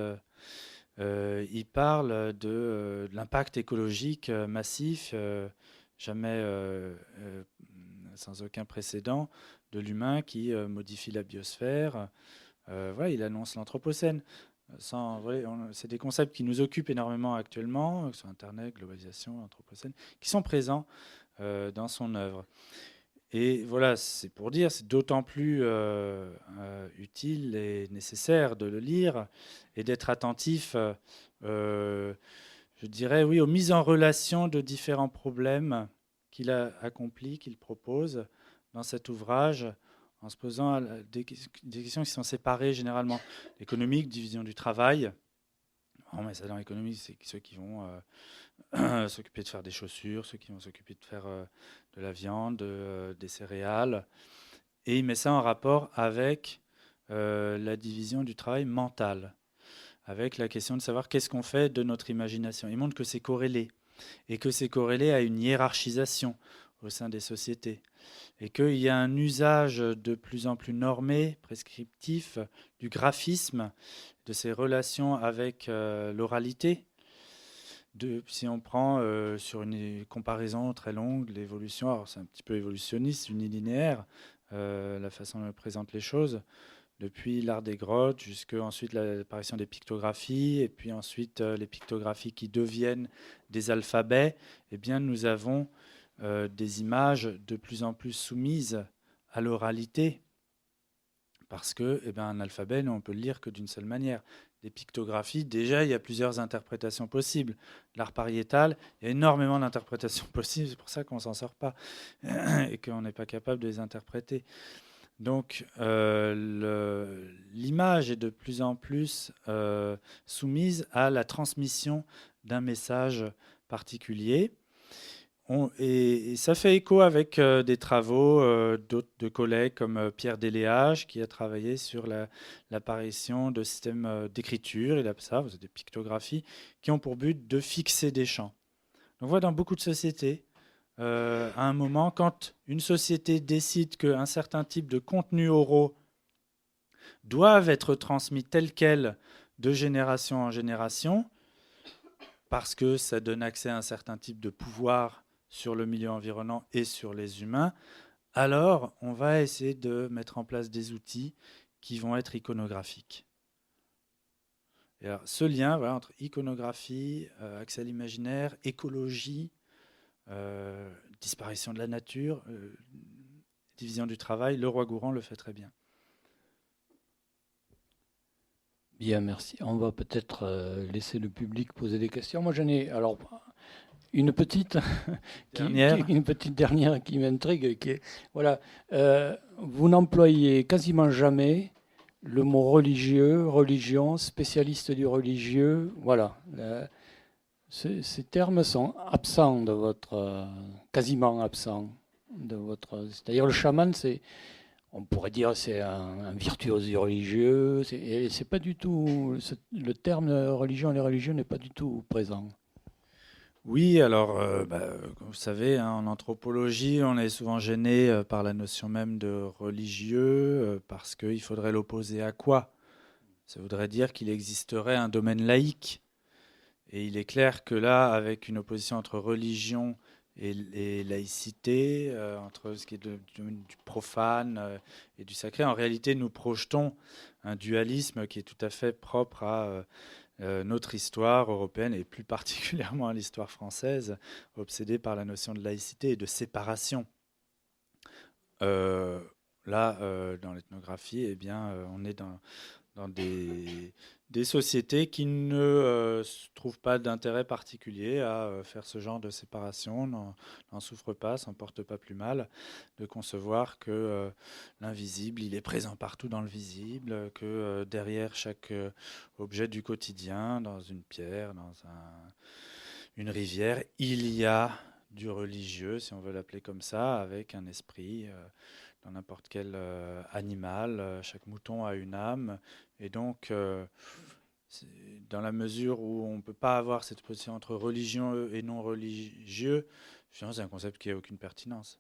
Il parle de l'impact écologique massif, jamais sans aucun précédent, de l'humain qui modifie la biosphère. Voilà, il annonce l'Anthropocène. C'est des concepts qui nous occupent énormément actuellement, sur Internet, globalisation, Anthropocène, qui sont présents dans son œuvre. Et voilà, c'est pour dire, c'est d'autant plus utile et nécessaire de le lire et d'être attentif, je dirais, oui, aux mises en relation de différents problèmes qu'il a accomplis, qu'il propose dans cet ouvrage, en se posant des questions qui sont séparées généralement. L'économique, division du travail. On met ça dans l'économie, c'est ceux qui vont s'occuper de faire des chaussures, ceux qui vont s'occuper de faire de la viande, des céréales. Et il met ça en rapport avec la division du travail mental, avec la question de savoir qu'est-ce qu'on fait de notre imagination. Il montre que c'est corrélé, et que c'est corrélé à une hiérarchisation au sein des sociétés, et qu'il y a un usage de plus en plus normé, prescriptif, du graphisme, de ces relations avec l'oralité. Si on prend sur une comparaison très longue l'évolution, alors c'est un petit peu évolutionniste, unilinéaire, la façon dont on présente les choses, depuis l'art des grottes jusqu'à ensuite l'apparition des pictographies, et puis ensuite les pictographies qui deviennent des alphabets, eh bien nous avons des images de plus en plus soumises à l'oralité, parce que un alphabet, on peut le lire que d'une seule manière. Des pictographies, déjà, il y a plusieurs interprétations possibles. L'art pariétal, il y a énormément d'interprétations possibles, c'est pour ça qu'on ne s'en sort pas et qu'on n'est pas capable de les interpréter. Donc, l'image est de plus en plus soumise à la transmission d'un message particulier. Et ça fait écho avec des travaux de collègues comme Pierre Deléage, qui a travaillé sur l'apparition de systèmes d'écriture, il a ça, des pictographies, qui ont pour but de fixer des champs. On voit dans beaucoup de sociétés, à un moment, quand une société décide qu'un certain type de contenus oraux doivent être transmis tels quels de génération en génération, parce que ça donne accès à un certain type de pouvoir sur le milieu environnant et sur les humains, alors on va essayer de mettre en place des outils qui vont être iconographiques. Et alors, ce lien entre iconographie, accès à l'imaginaire, écologie, disparition de la nature, division du travail, Leroi-Gourhan le fait très bien. Bien, merci. On va peut-être laisser le public poser des questions. Moi, j'en ai alors une petite dernière qui m'intrigue. Qui est, voilà, vous n'employez quasiment jamais le mot religieux, religion, spécialiste du religieux. Voilà. Ces termes sont absents de votre, quasiment absents de votre. C'est-à-dire le chaman, on pourrait dire c'est un virtuose du religieux. C'est pas du tout le terme religion et les religieux n'est pas du tout présent. Oui, alors, comme vous savez, en anthropologie, on est souvent gêné par la notion même de religieux, parce qu'il faudrait l'opposer à quoi? Ça voudrait dire qu'il existerait un domaine laïque. Et il est clair que là, avec une opposition entre religion et laïcité, entre ce qui est du profane et du sacré, en réalité, nous projetons un dualisme qui est tout à fait propre à notre histoire européenne et plus particulièrement à l'histoire française, obsédée par la notion de laïcité et de séparation. Dans l'ethnographie, eh bien, on est dans des sociétés qui ne trouvent pas d'intérêt particulier à faire ce genre de séparation, n'en souffrent pas, s'en portent pas plus mal, de concevoir que l'invisible, il est présent partout dans le visible, que derrière chaque objet du quotidien, dans une pierre, dans une rivière, il y a du religieux, si on veut l'appeler comme ça, avec un esprit. Dans n'importe quel animal, chaque mouton a une âme, et donc dans la mesure où on ne peut pas avoir cette position entre religion et non religieux, finalement c'est un concept qui n'a aucune pertinence.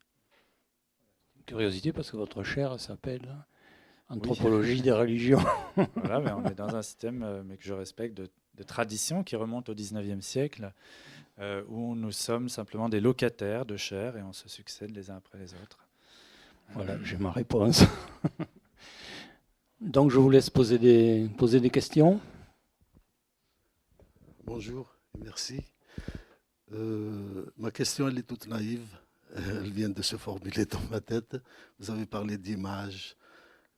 Curiosité parce que votre chaire s'appelle Anthropologie des religions. Voilà, mais on est dans un système mais que je respecte de tradition qui remonte au 19e siècle, où nous sommes simplement des locataires de chair et on se succède les uns après les autres. Voilà, j'ai ma réponse. Donc je vous laisse poser des questions. Bonjour, merci. Ma question, elle est toute naïve. Elle vient de se formuler dans ma tête. Vous avez parlé d'images,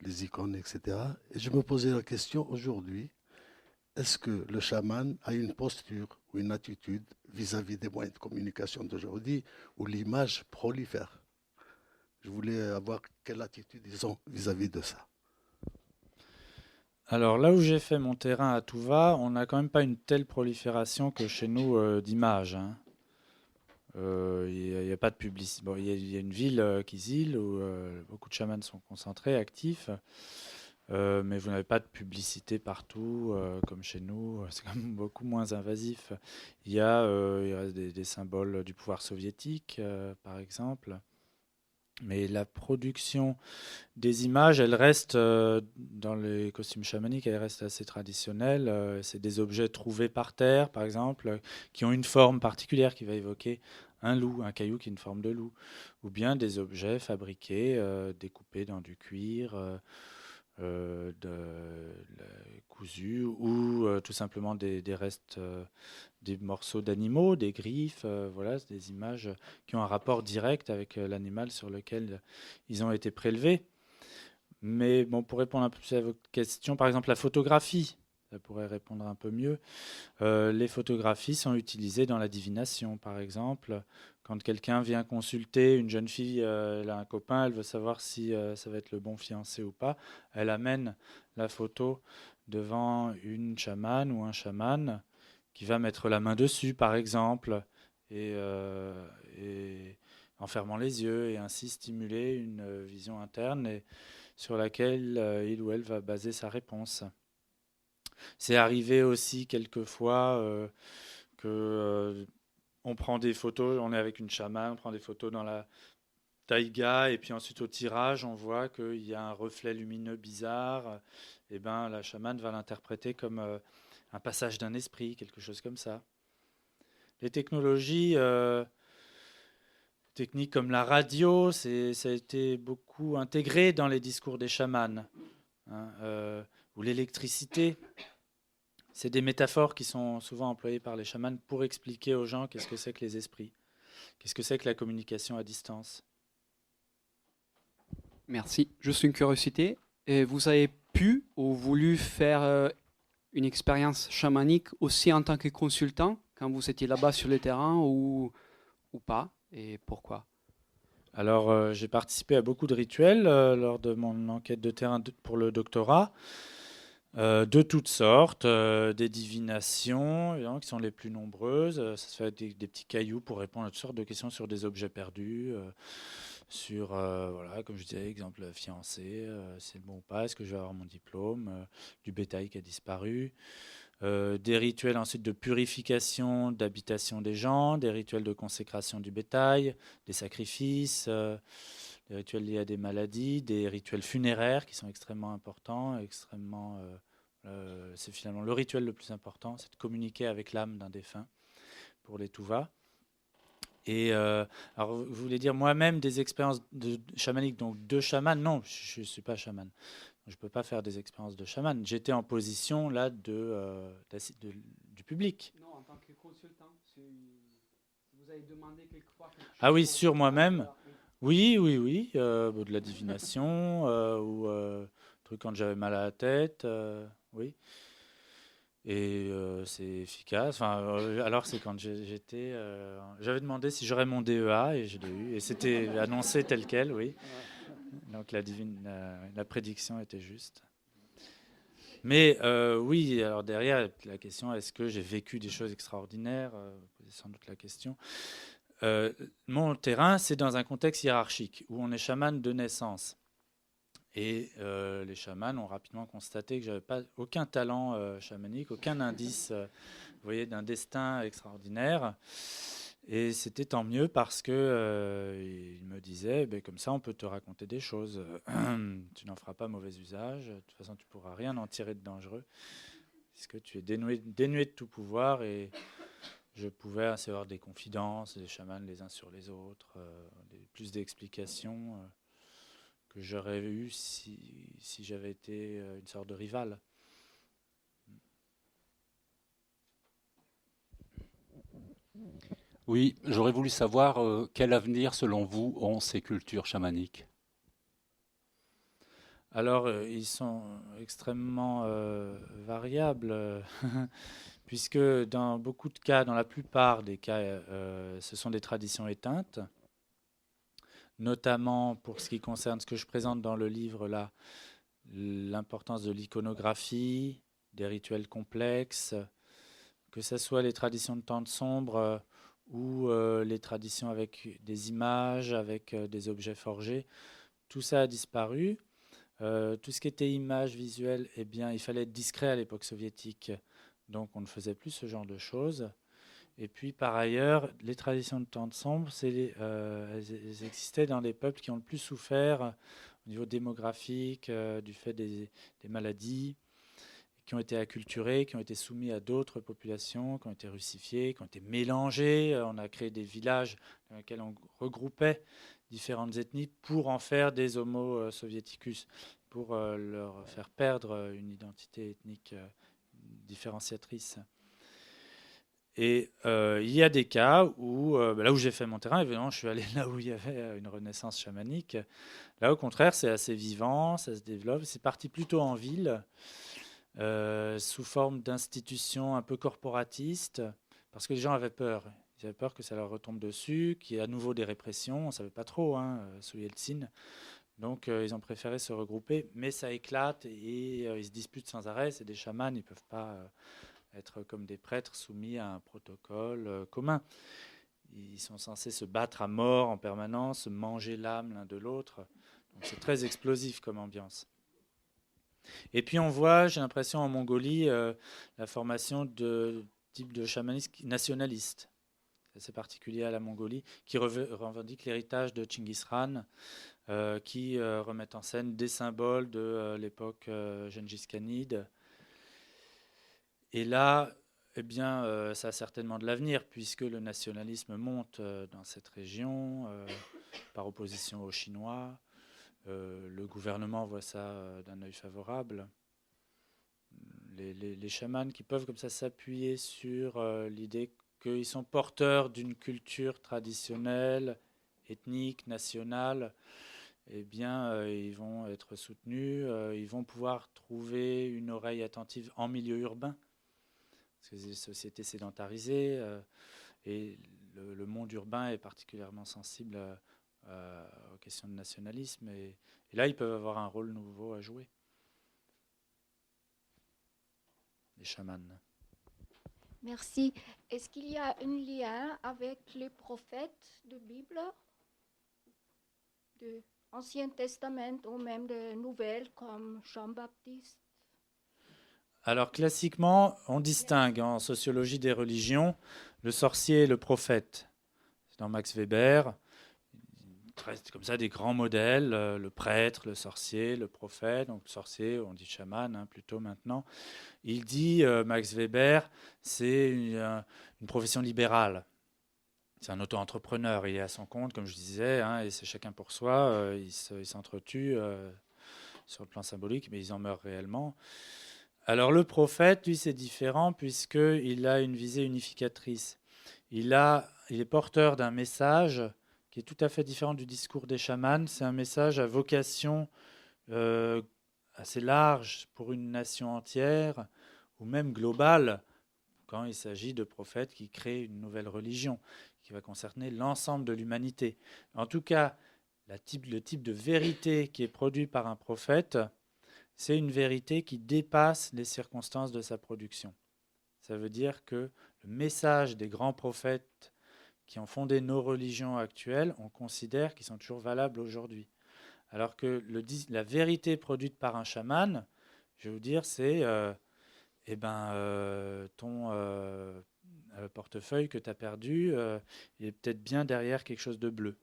les icônes, etc. Et je me posais la question aujourd'hui, est-ce que le chaman a une posture ou une attitude vis-à-vis des moyens de communication d'aujourd'hui où l'image prolifère? Je voulais avoir quelle attitude ils ont vis-à-vis de ça. Alors là où j'ai fait mon terrain à Touva, on n'a quand même pas une telle prolifération que chez nous d'images. Il n'y a pas de publicité. Bon, il y a une ville, Kizil, où beaucoup de chamans sont concentrés, actifs, mais vous n'avez pas de publicité partout, comme chez nous. C'est quand même beaucoup moins invasif. Il reste des symboles du pouvoir soviétique, par exemple. Mais la production des images, elle reste, dans les costumes chamaniques, elle reste assez traditionnelle. C'est des objets trouvés par terre, par exemple, qui ont une forme particulière qui va évoquer un loup, un caillou qui a une forme de loup. Ou bien des objets fabriqués, découpés dans du cuir, cousus, ou tout simplement des restes, des morceaux d'animaux, des griffes, voilà, c'est des images qui ont un rapport direct avec l'animal sur lequel ils ont été prélevés. Mais bon, pour répondre un peu plus à votre question, par exemple la photographie, ça pourrait répondre un peu mieux. Les photographies sont utilisées dans la divination, par exemple. Quand quelqu'un vient consulter, une jeune fille, elle a un copain, elle veut savoir si ça va être le bon fiancé ou pas, elle amène la photo devant une chamane ou un chaman qui va mettre la main dessus, par exemple, et en fermant les yeux, et ainsi stimuler une vision interne et sur laquelle il ou elle va baser sa réponse. C'est arrivé aussi quelquefois que on prend des photos, on est avec une chamane, on prend des photos dans la taïga, et puis ensuite au tirage, on voit qu'il y a un reflet lumineux bizarre. Et ben, la chamane va l'interpréter comme un passage d'un esprit, quelque chose comme ça. Les technologies Techniques comme la radio, ça a été beaucoup intégré dans les discours des chamans, hein, ou l'électricité. C'est des métaphores qui sont souvent employées par les chamans pour expliquer aux gens qu'est-ce que c'est que les esprits, qu'est-ce que c'est que la communication à distance. Merci. Juste une curiosité. Et vous avez pu ou voulu faire une expérience chamanique aussi en tant que consultant quand vous étiez là-bas sur le terrain ou pas? Et pourquoi? Alors, j'ai participé à beaucoup de rituels lors de mon enquête de terrain pour le doctorat, de toutes sortes, des divinations, évidemment, qui sont les plus nombreuses. Ça se fait avec des petits cailloux pour répondre à toutes sortes de questions sur des objets perdus, sur, voilà, comme je disais, exemple, fiancé, c'est bon ou pas, est-ce que je vais avoir mon diplôme, du bétail qui a disparu. Des rituels ensuite de purification, d'habitation des gens, des rituels de consécration du bétail, des sacrifices, des rituels liés à des maladies, des rituels funéraires qui sont extrêmement importants, c'est finalement le rituel le plus important, c'est de communiquer avec l'âme d'un défunt pour les Tuvas. Et alors, vous voulez dire moi-même des expériences chamaniques, donc de chaman? Non, je ne suis pas chaman. Je ne peux pas faire des expériences de chaman. J'étais en position là du public. Non, en tant que consultant, si vous avez demandé quelquefois quelque chose. Ah oui, sur moi-même. Oui. De la divination ou truc quand j'avais mal à la tête. Oui. Et c'est efficace. Alors c'est quand j'étais. J'avais demandé si j'aurais mon DEA et je l'ai eu. Et c'était annoncé tel quel, oui. Donc la prédiction était juste. Mais oui, alors derrière la question, est-ce que j'ai vécu des choses extraordinaires? Vous posez sans doute la question. Mon terrain, c'est dans un contexte hiérarchique où on est chaman de naissance. Et les chamans ont rapidement constaté que j'avais pas aucun talent chamanique, aucun indice, vous voyez, d'un destin extraordinaire. Et c'était tant mieux parce que il me disait, comme ça, on peut te raconter des choses. Tu n'en feras pas mauvais usage. De toute façon, tu pourras rien en tirer de dangereux, puisque tu es dénué de tout pouvoir. Et je pouvais ainsi avoir des confidences, des chamans les uns sur les autres, plus d'explications que j'aurais eu si j'avais été une sorte de rival. Oui, j'aurais voulu savoir quel avenir, selon vous, ont ces cultures chamaniques. Alors, ils sont extrêmement variables, puisque dans beaucoup de cas, dans la plupart des cas, ce sont des traditions éteintes, notamment pour ce qui concerne ce que je présente dans le livre là, l'importance de l'iconographie, des rituels complexes, que ce soit les traditions de temps de sombre ou les traditions avec des images, avec des objets forgés. Tout ça a disparu. Tout ce qui était images visuelles, eh bien, il fallait être discret à l'époque soviétique. Donc on ne faisait plus ce genre de choses. Et puis par ailleurs, les traditions de temps de sombre, elles existaient dans les peuples qui ont le plus souffert au niveau démographique, du fait des maladies, qui ont été acculturés, qui ont été soumis à d'autres populations, qui ont été russifiés, qui ont été mélangés. On a créé des villages dans lesquels on regroupait différentes ethnies pour en faire des homo soviéticus, pour leur faire perdre une identité ethnique différenciatrice. Et il y a des cas où, là où j'ai fait mon terrain, évidemment, je suis allé là où il y avait une renaissance chamanique. Là, au contraire, c'est assez vivant, ça se développe. C'est parti plutôt en ville, sous forme d'institutions un peu corporatistes, parce que les gens avaient peur. Ils avaient peur que ça leur retombe dessus, qu'il y ait à nouveau des répressions. On ne savait pas trop, sous Yeltsin. Donc, ils ont préféré se regrouper. Mais ça éclate et ils se disputent sans arrêt. C'est des chamans, ils ne peuvent pas être comme des prêtres soumis à un protocole commun. Ils sont censés se battre à mort en permanence, manger l'âme l'un de l'autre. Donc, c'est très explosif comme ambiance. Et puis on voit, j'ai l'impression en Mongolie, la formation de type de chamanisme nationaliste. C'est assez particulier à la Mongolie, qui revendique l'héritage de Tchinguis Khan, qui remettent en scène des symboles de l'époque Gengis Khanide. Et là, Eh bien, ça a certainement de l'avenir, puisque le nationalisme monte dans cette région, par opposition aux Chinois. Le gouvernement voit ça d'un œil favorable. Les chamans qui peuvent comme ça s'appuyer sur l'idée qu'ils sont porteurs d'une culture traditionnelle, ethnique, nationale, eh bien, ils vont être soutenus, ils vont pouvoir trouver une oreille attentive en milieu urbain, parce que c'est des sociétés sédentarisées, et le monde urbain est particulièrement sensible aux questions de nationalisme, et là, ils peuvent avoir un rôle nouveau à jouer, les chamans. Merci. Est-ce qu'il y a un lien avec les prophètes de Bible, de Ancien Testament ou même de Nouvelles comme Jean-Baptiste? Alors classiquement, on distingue en sociologie des religions le sorcier et le prophète. C'est dans Max Weber, il comme ça des grands modèles, le prêtre, le sorcier, le prophète. Donc le sorcier, on dit chaman plutôt maintenant. Il dit, Max Weber, c'est une profession libérale. C'est un auto-entrepreneur, il est à son compte, comme je disais, et c'est chacun pour soi. Il s'entretue sur le plan symbolique, mais ils en meurent réellement. Alors le prophète, lui, c'est différent puisqu'il a une visée unificatrice. Il est porteur d'un message qui est tout à fait différent du discours des chamans. C'est un message à vocation assez large pour une nation entière, ou même globale, quand il s'agit de prophètes qui créent une nouvelle religion, qui va concerner l'ensemble de l'humanité. En tout cas, le type de vérité qui est produit par un prophète, c'est une vérité qui dépasse les circonstances de sa production. Ça veut dire que le message des grands prophètes qui ont fondé nos religions actuelles, on considère qu'ils sont toujours valables aujourd'hui. Alors que la vérité produite par un chaman, je vais vous dire, c'est ton portefeuille que tu as perdu, il est peut-être bien derrière quelque chose de bleu.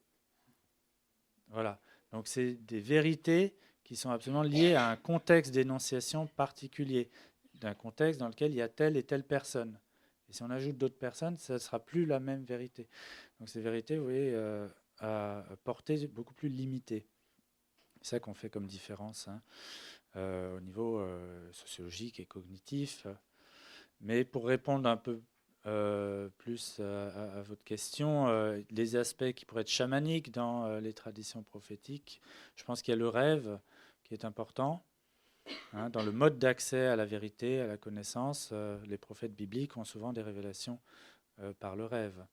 Voilà. Donc c'est des vérités qui sont absolument liées à un contexte d'énonciation particulier, d'un contexte dans lequel il y a telle et telle personne. Et si on ajoute d'autres personnes, ça ne sera plus la même vérité. Donc ces vérités, vous voyez, à portée beaucoup plus limitée. C'est ça qu'on fait comme différence au niveau sociologique et cognitif. Mais pour répondre un peu plus à votre question, les aspects qui pourraient être chamaniques dans les traditions prophétiques, je pense qu'il y a le rêve qui est important. Dans le mode d'accès à la vérité, à la connaissance, les prophètes bibliques ont souvent des révélations par le rêve.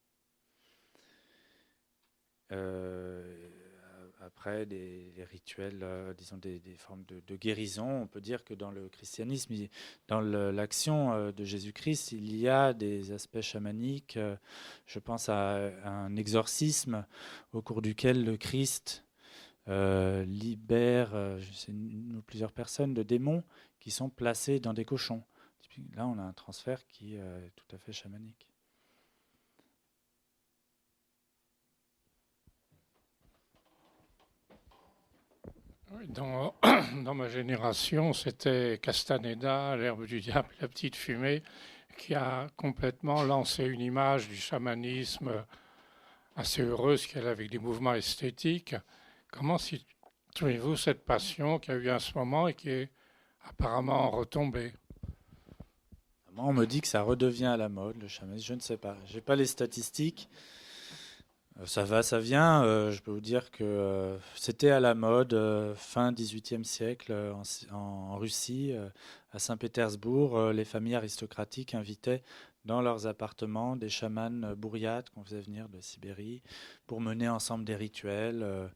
Après, des rituels, disons des formes de guérison. On peut dire que dans le christianisme, dans l'action de Jésus-Christ, il y a des aspects chamaniques. Je pense à un exorcisme au cours duquel le Christ libère une ou plusieurs personnes de démons qui sont placés dans des cochons. Là, on a un transfert qui est tout à fait chamanique. Dans ma génération, c'était Castaneda, l'herbe du diable, la petite fumée, qui a complètement lancé une image du chamanisme assez heureuse qu'elle a avec des mouvements esthétiques. Comment situez-vous cette passion qu'il y a eu à ce moment et qui est apparemment retombée? Moi, on me dit que ça redevient à la mode, le chamanisme. Je ne sais pas. Je n'ai pas les statistiques. Ça va, ça vient. Je peux vous dire que c'était à la mode fin XVIIIe siècle en Russie, à Saint-Pétersbourg. Les familles aristocratiques invitaient dans leurs appartements des chamans bouriates qu'on faisait venir de Sibérie pour mener ensemble des rituels.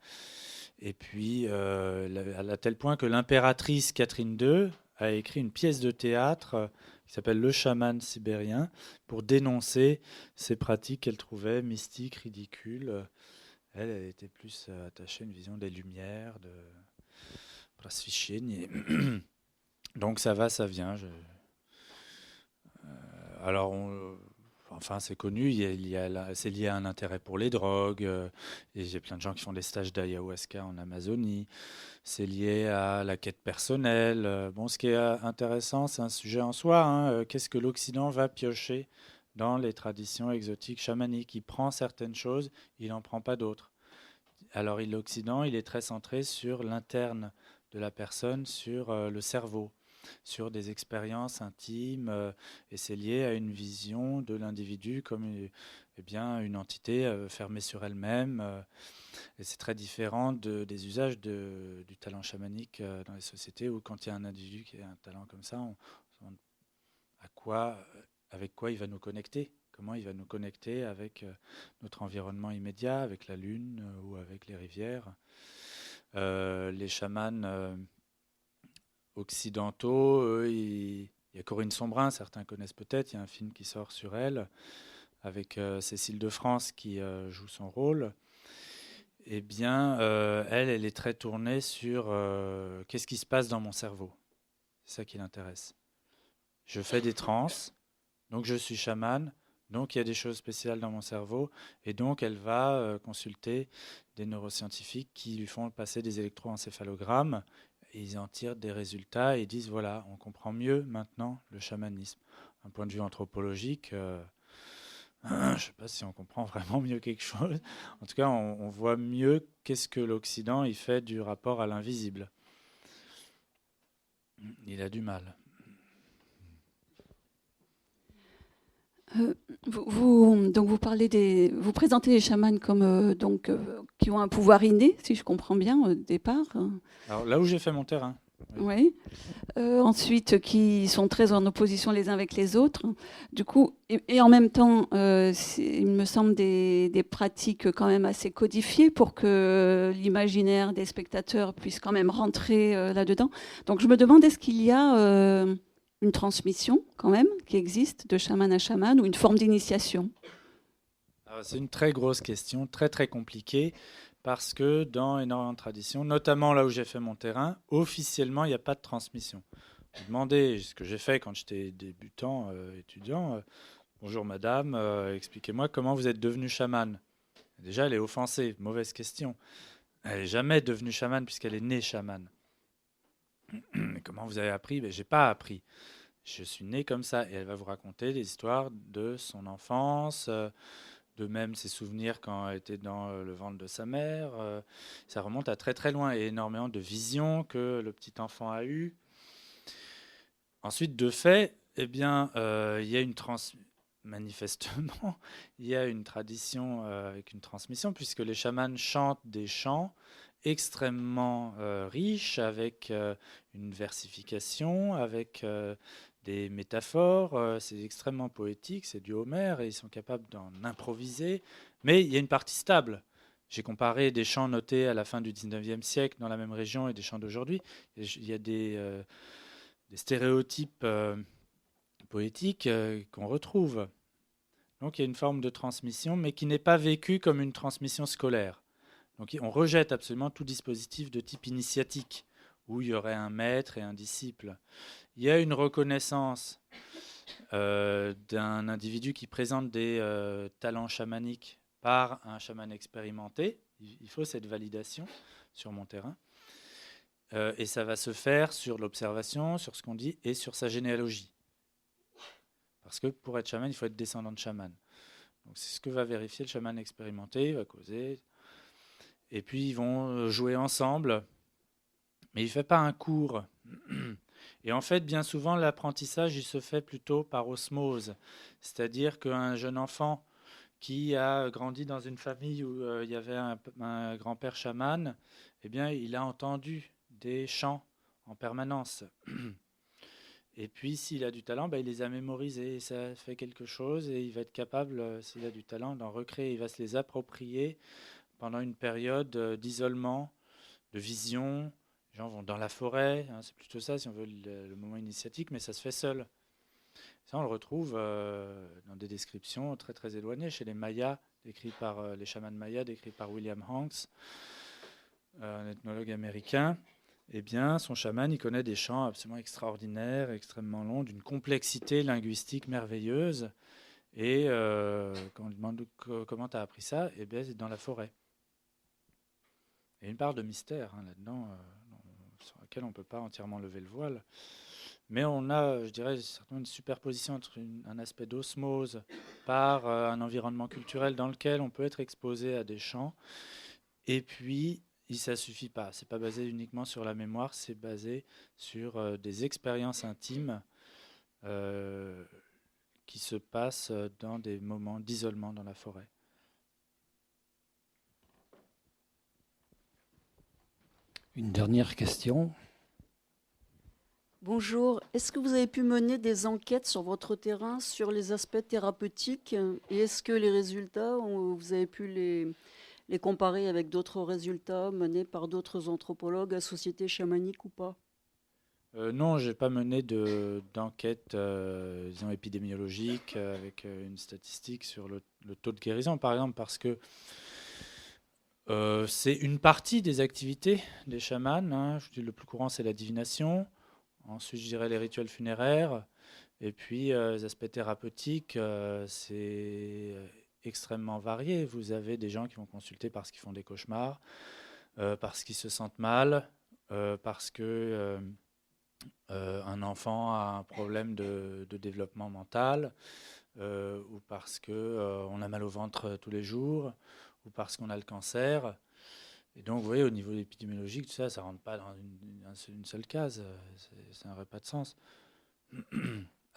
Et puis, à tel point que l'impératrice Catherine II a écrit une pièce de théâtre qui s'appelle Le chaman sibérien, pour dénoncer ces pratiques qu'elle trouvait mystiques, ridicules. Elle était plus attachée à une vision des Lumières, de Prasvishenie. Donc ça va, ça vient. Alors, Enfin, c'est connu, c'est lié à un intérêt pour les drogues. Et j'ai plein de gens qui font des stages d'ayahuasca en Amazonie. C'est lié à la quête personnelle. Bon, ce qui est intéressant, c'est un sujet en soi, hein. Qu'est-ce que l'Occident va piocher dans les traditions exotiques chamaniques? Il prend certaines choses, il n'en prend pas d'autres. Alors, l'Occident, il est très centré sur l'interne de la personne, sur le cerveau, sur des expériences intimes, et c'est lié à une vision de l'individu comme une entité fermée sur elle-même. Et c'est très différent des usages du talent chamanique dans les sociétés où quand il y a un individu qui a un talent comme ça, on se demande avec quoi il va nous connecter, comment il va nous connecter avec notre environnement immédiat, avec la lune ou avec les rivières. Les chamans occidentaux, il y a Corinne Sombrin, certains connaissent peut-être, il y a un film qui sort sur elle, avec Cécile de France qui joue son rôle. Eh bien, elle est très tournée sur qu'est-ce qui se passe dans mon cerveau. C'est ça qui l'intéresse. Je fais des transes, donc je suis chamane, donc il y a des choses spéciales dans mon cerveau, et donc elle va consulter des neuroscientifiques qui lui font passer des électroencéphalogrammes, et ils en tirent des résultats et ils disent voilà, on comprend mieux maintenant le chamanisme. D'un point de vue anthropologique, je ne sais pas si on comprend vraiment mieux quelque chose. En tout cas, on voit mieux qu'est-ce que l'Occident il fait du rapport à l'invisible. Il a du mal. Vous présentez les chamans comme qui ont un pouvoir inné, si je comprends bien au départ. Alors là où j'ai fait mon terrain. Oui. Ensuite, qui sont très en opposition les uns avec les autres. Du coup, et en même temps, il me semble des pratiques quand même assez codifiées pour que l'imaginaire des spectateurs puisse quand même rentrer là-dedans. Donc je me demande, est-ce qu'il y a une transmission quand même qui existe de chaman à chaman ou une forme d'initiation? C'est une très grosse question, très très compliquée, parce que dans énormément de traditions, notamment là où j'ai fait mon terrain, officiellement il n'y a pas de transmission. Je me demandais ce que j'ai fait quand j'étais débutant, étudiant. Bonjour madame, expliquez-moi comment vous êtes devenu chaman. Déjà elle est offensée, mauvaise question. Elle n'est jamais devenue chamane puisqu'elle est née chamane. Comment vous avez appris? Je n'ai pas appris. Je suis né comme ça. Et elle va vous raconter des histoires de son enfance, de même ses souvenirs quand elle était dans le ventre de sa mère. Ça remonte à très très loin et énormément de visions que le petit enfant a eues. Ensuite, de fait, il y a manifestement, il y a une tradition avec une transmission, puisque les chamans chantent des chants extrêmement riches, avec une versification, avec des métaphores. C'est extrêmement poétique, c'est du Homère, et ils sont capables d'en improviser. Mais il y a une partie stable. J'ai comparé des chants notés à la fin du 19e siècle dans la même région et des chants d'aujourd'hui. Il y a des stéréotypes poétiques qu'on retrouve. Donc il y a une forme de transmission, mais qui n'est pas vécue comme une transmission scolaire. Donc on rejette absolument tout dispositif de type initiatique, où il y aurait un maître et un disciple. Il y a une reconnaissance d'un individu qui présente des talents chamaniques par un chaman expérimenté. Il faut cette validation sur mon terrain. Et ça va se faire sur l'observation, sur ce qu'on dit et sur sa généalogie. Parce que pour être chaman, il faut être descendant de chaman. Donc c'est ce que va vérifier le chaman expérimenté, il va causer. Et puis ils vont jouer ensemble. Mais il ne fait pas un cours. Et en fait, bien souvent, l'apprentissage, il se fait plutôt par osmose. C'est-à-dire qu'un jeune enfant qui a grandi dans une famille où il y avait un grand-père chaman, eh bien, il a entendu des chants en permanence. Et puis, s'il a du talent, il les a mémorisés. Et ça fait quelque chose et il va être capable, s'il a du talent, d'en recréer. Il va se les approprier pendant une période d'isolement, de vision. Les gens vont dans la forêt, c'est plutôt ça, si on veut, le moment initiatique, mais ça se fait seul. Ça, on le retrouve dans des descriptions très, très éloignées, chez les Mayas, décrits par les chamans mayas, décrits par William Hanks, un ethnologue américain. Eh bien, son chaman, il connaît des chants absolument extraordinaires, extrêmement longs, d'une complexité linguistique merveilleuse. Et quand on lui demande comment tu as appris ça, eh bien, c'est dans la forêt. Il y a une part de mystère là-dedans, sur laquelle on ne peut pas entièrement lever le voile. Mais on a, je dirais, certainement une superposition entre un aspect d'osmose par un environnement culturel dans lequel on peut être exposé à des chants. Et puis, ça ne suffit pas. Ce n'est pas basé uniquement sur la mémoire, c'est basé sur des expériences intimes qui se passent dans des moments d'isolement dans la forêt. Une dernière question. Bonjour, est-ce que vous avez pu mener des enquêtes sur votre terrain sur les aspects thérapeutiques et est-ce que les résultats, vous avez pu les comparer avec d'autres résultats menés par d'autres anthropologues à société chamanique ou pas? Non, je n'ai pas mené d'enquête disons épidémiologique avec une statistique sur le taux de guérison, par exemple, parce que c'est une partie des activités des chamans. Je dis le plus courant, c'est la divination. Ensuite, je dirais les rituels funéraires. Et puis, les aspects thérapeutiques, c'est extrêmement varié. Vous avez des gens qui vont consulter parce qu'ils font des cauchemars, parce qu'ils se sentent mal, parce que un enfant a un problème de développement mental, ou parce qu'on a mal au ventre tous les jours, ou parce qu'on a le cancer. Et donc, vous voyez, au niveau épidémiologique, tout ça ne rentre pas dans une seule case. Ça n'aurait pas de sens.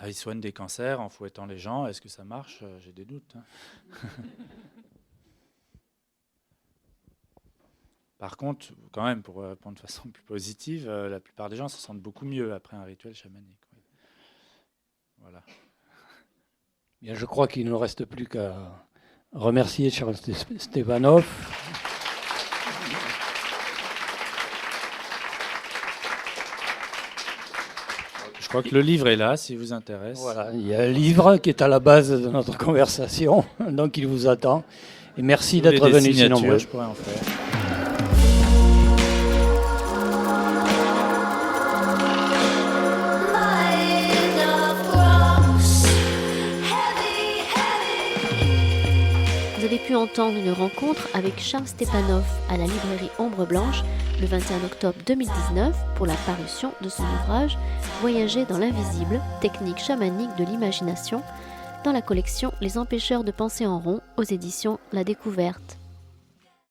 Ils soignent des cancers en fouettant les gens. Est-ce que ça marche? J'ai des doutes. Par contre, quand même, pour répondre de façon plus positive, la plupart des gens se sentent beaucoup mieux après un rituel chamanique. Oui. Voilà. Bien, je crois qu'il ne nous reste plus qu'à remercier Charles Stepanov. Je crois que le livre est là, si vous intéresse. Voilà, il y a un livre qui est à la base de notre conversation, donc il vous attend. Et merci d'être venus si nombreux. Je pourrais en faire. Vous avez pu entendre une rencontre avec Charles Stepanov à la librairie Ombre Blanche le 21 octobre 2019 pour la parution de son ouvrage Voyager dans l'invisible, technique chamanique de l'imagination, dans la collection Les Empêcheurs de penser en rond aux éditions La Découverte.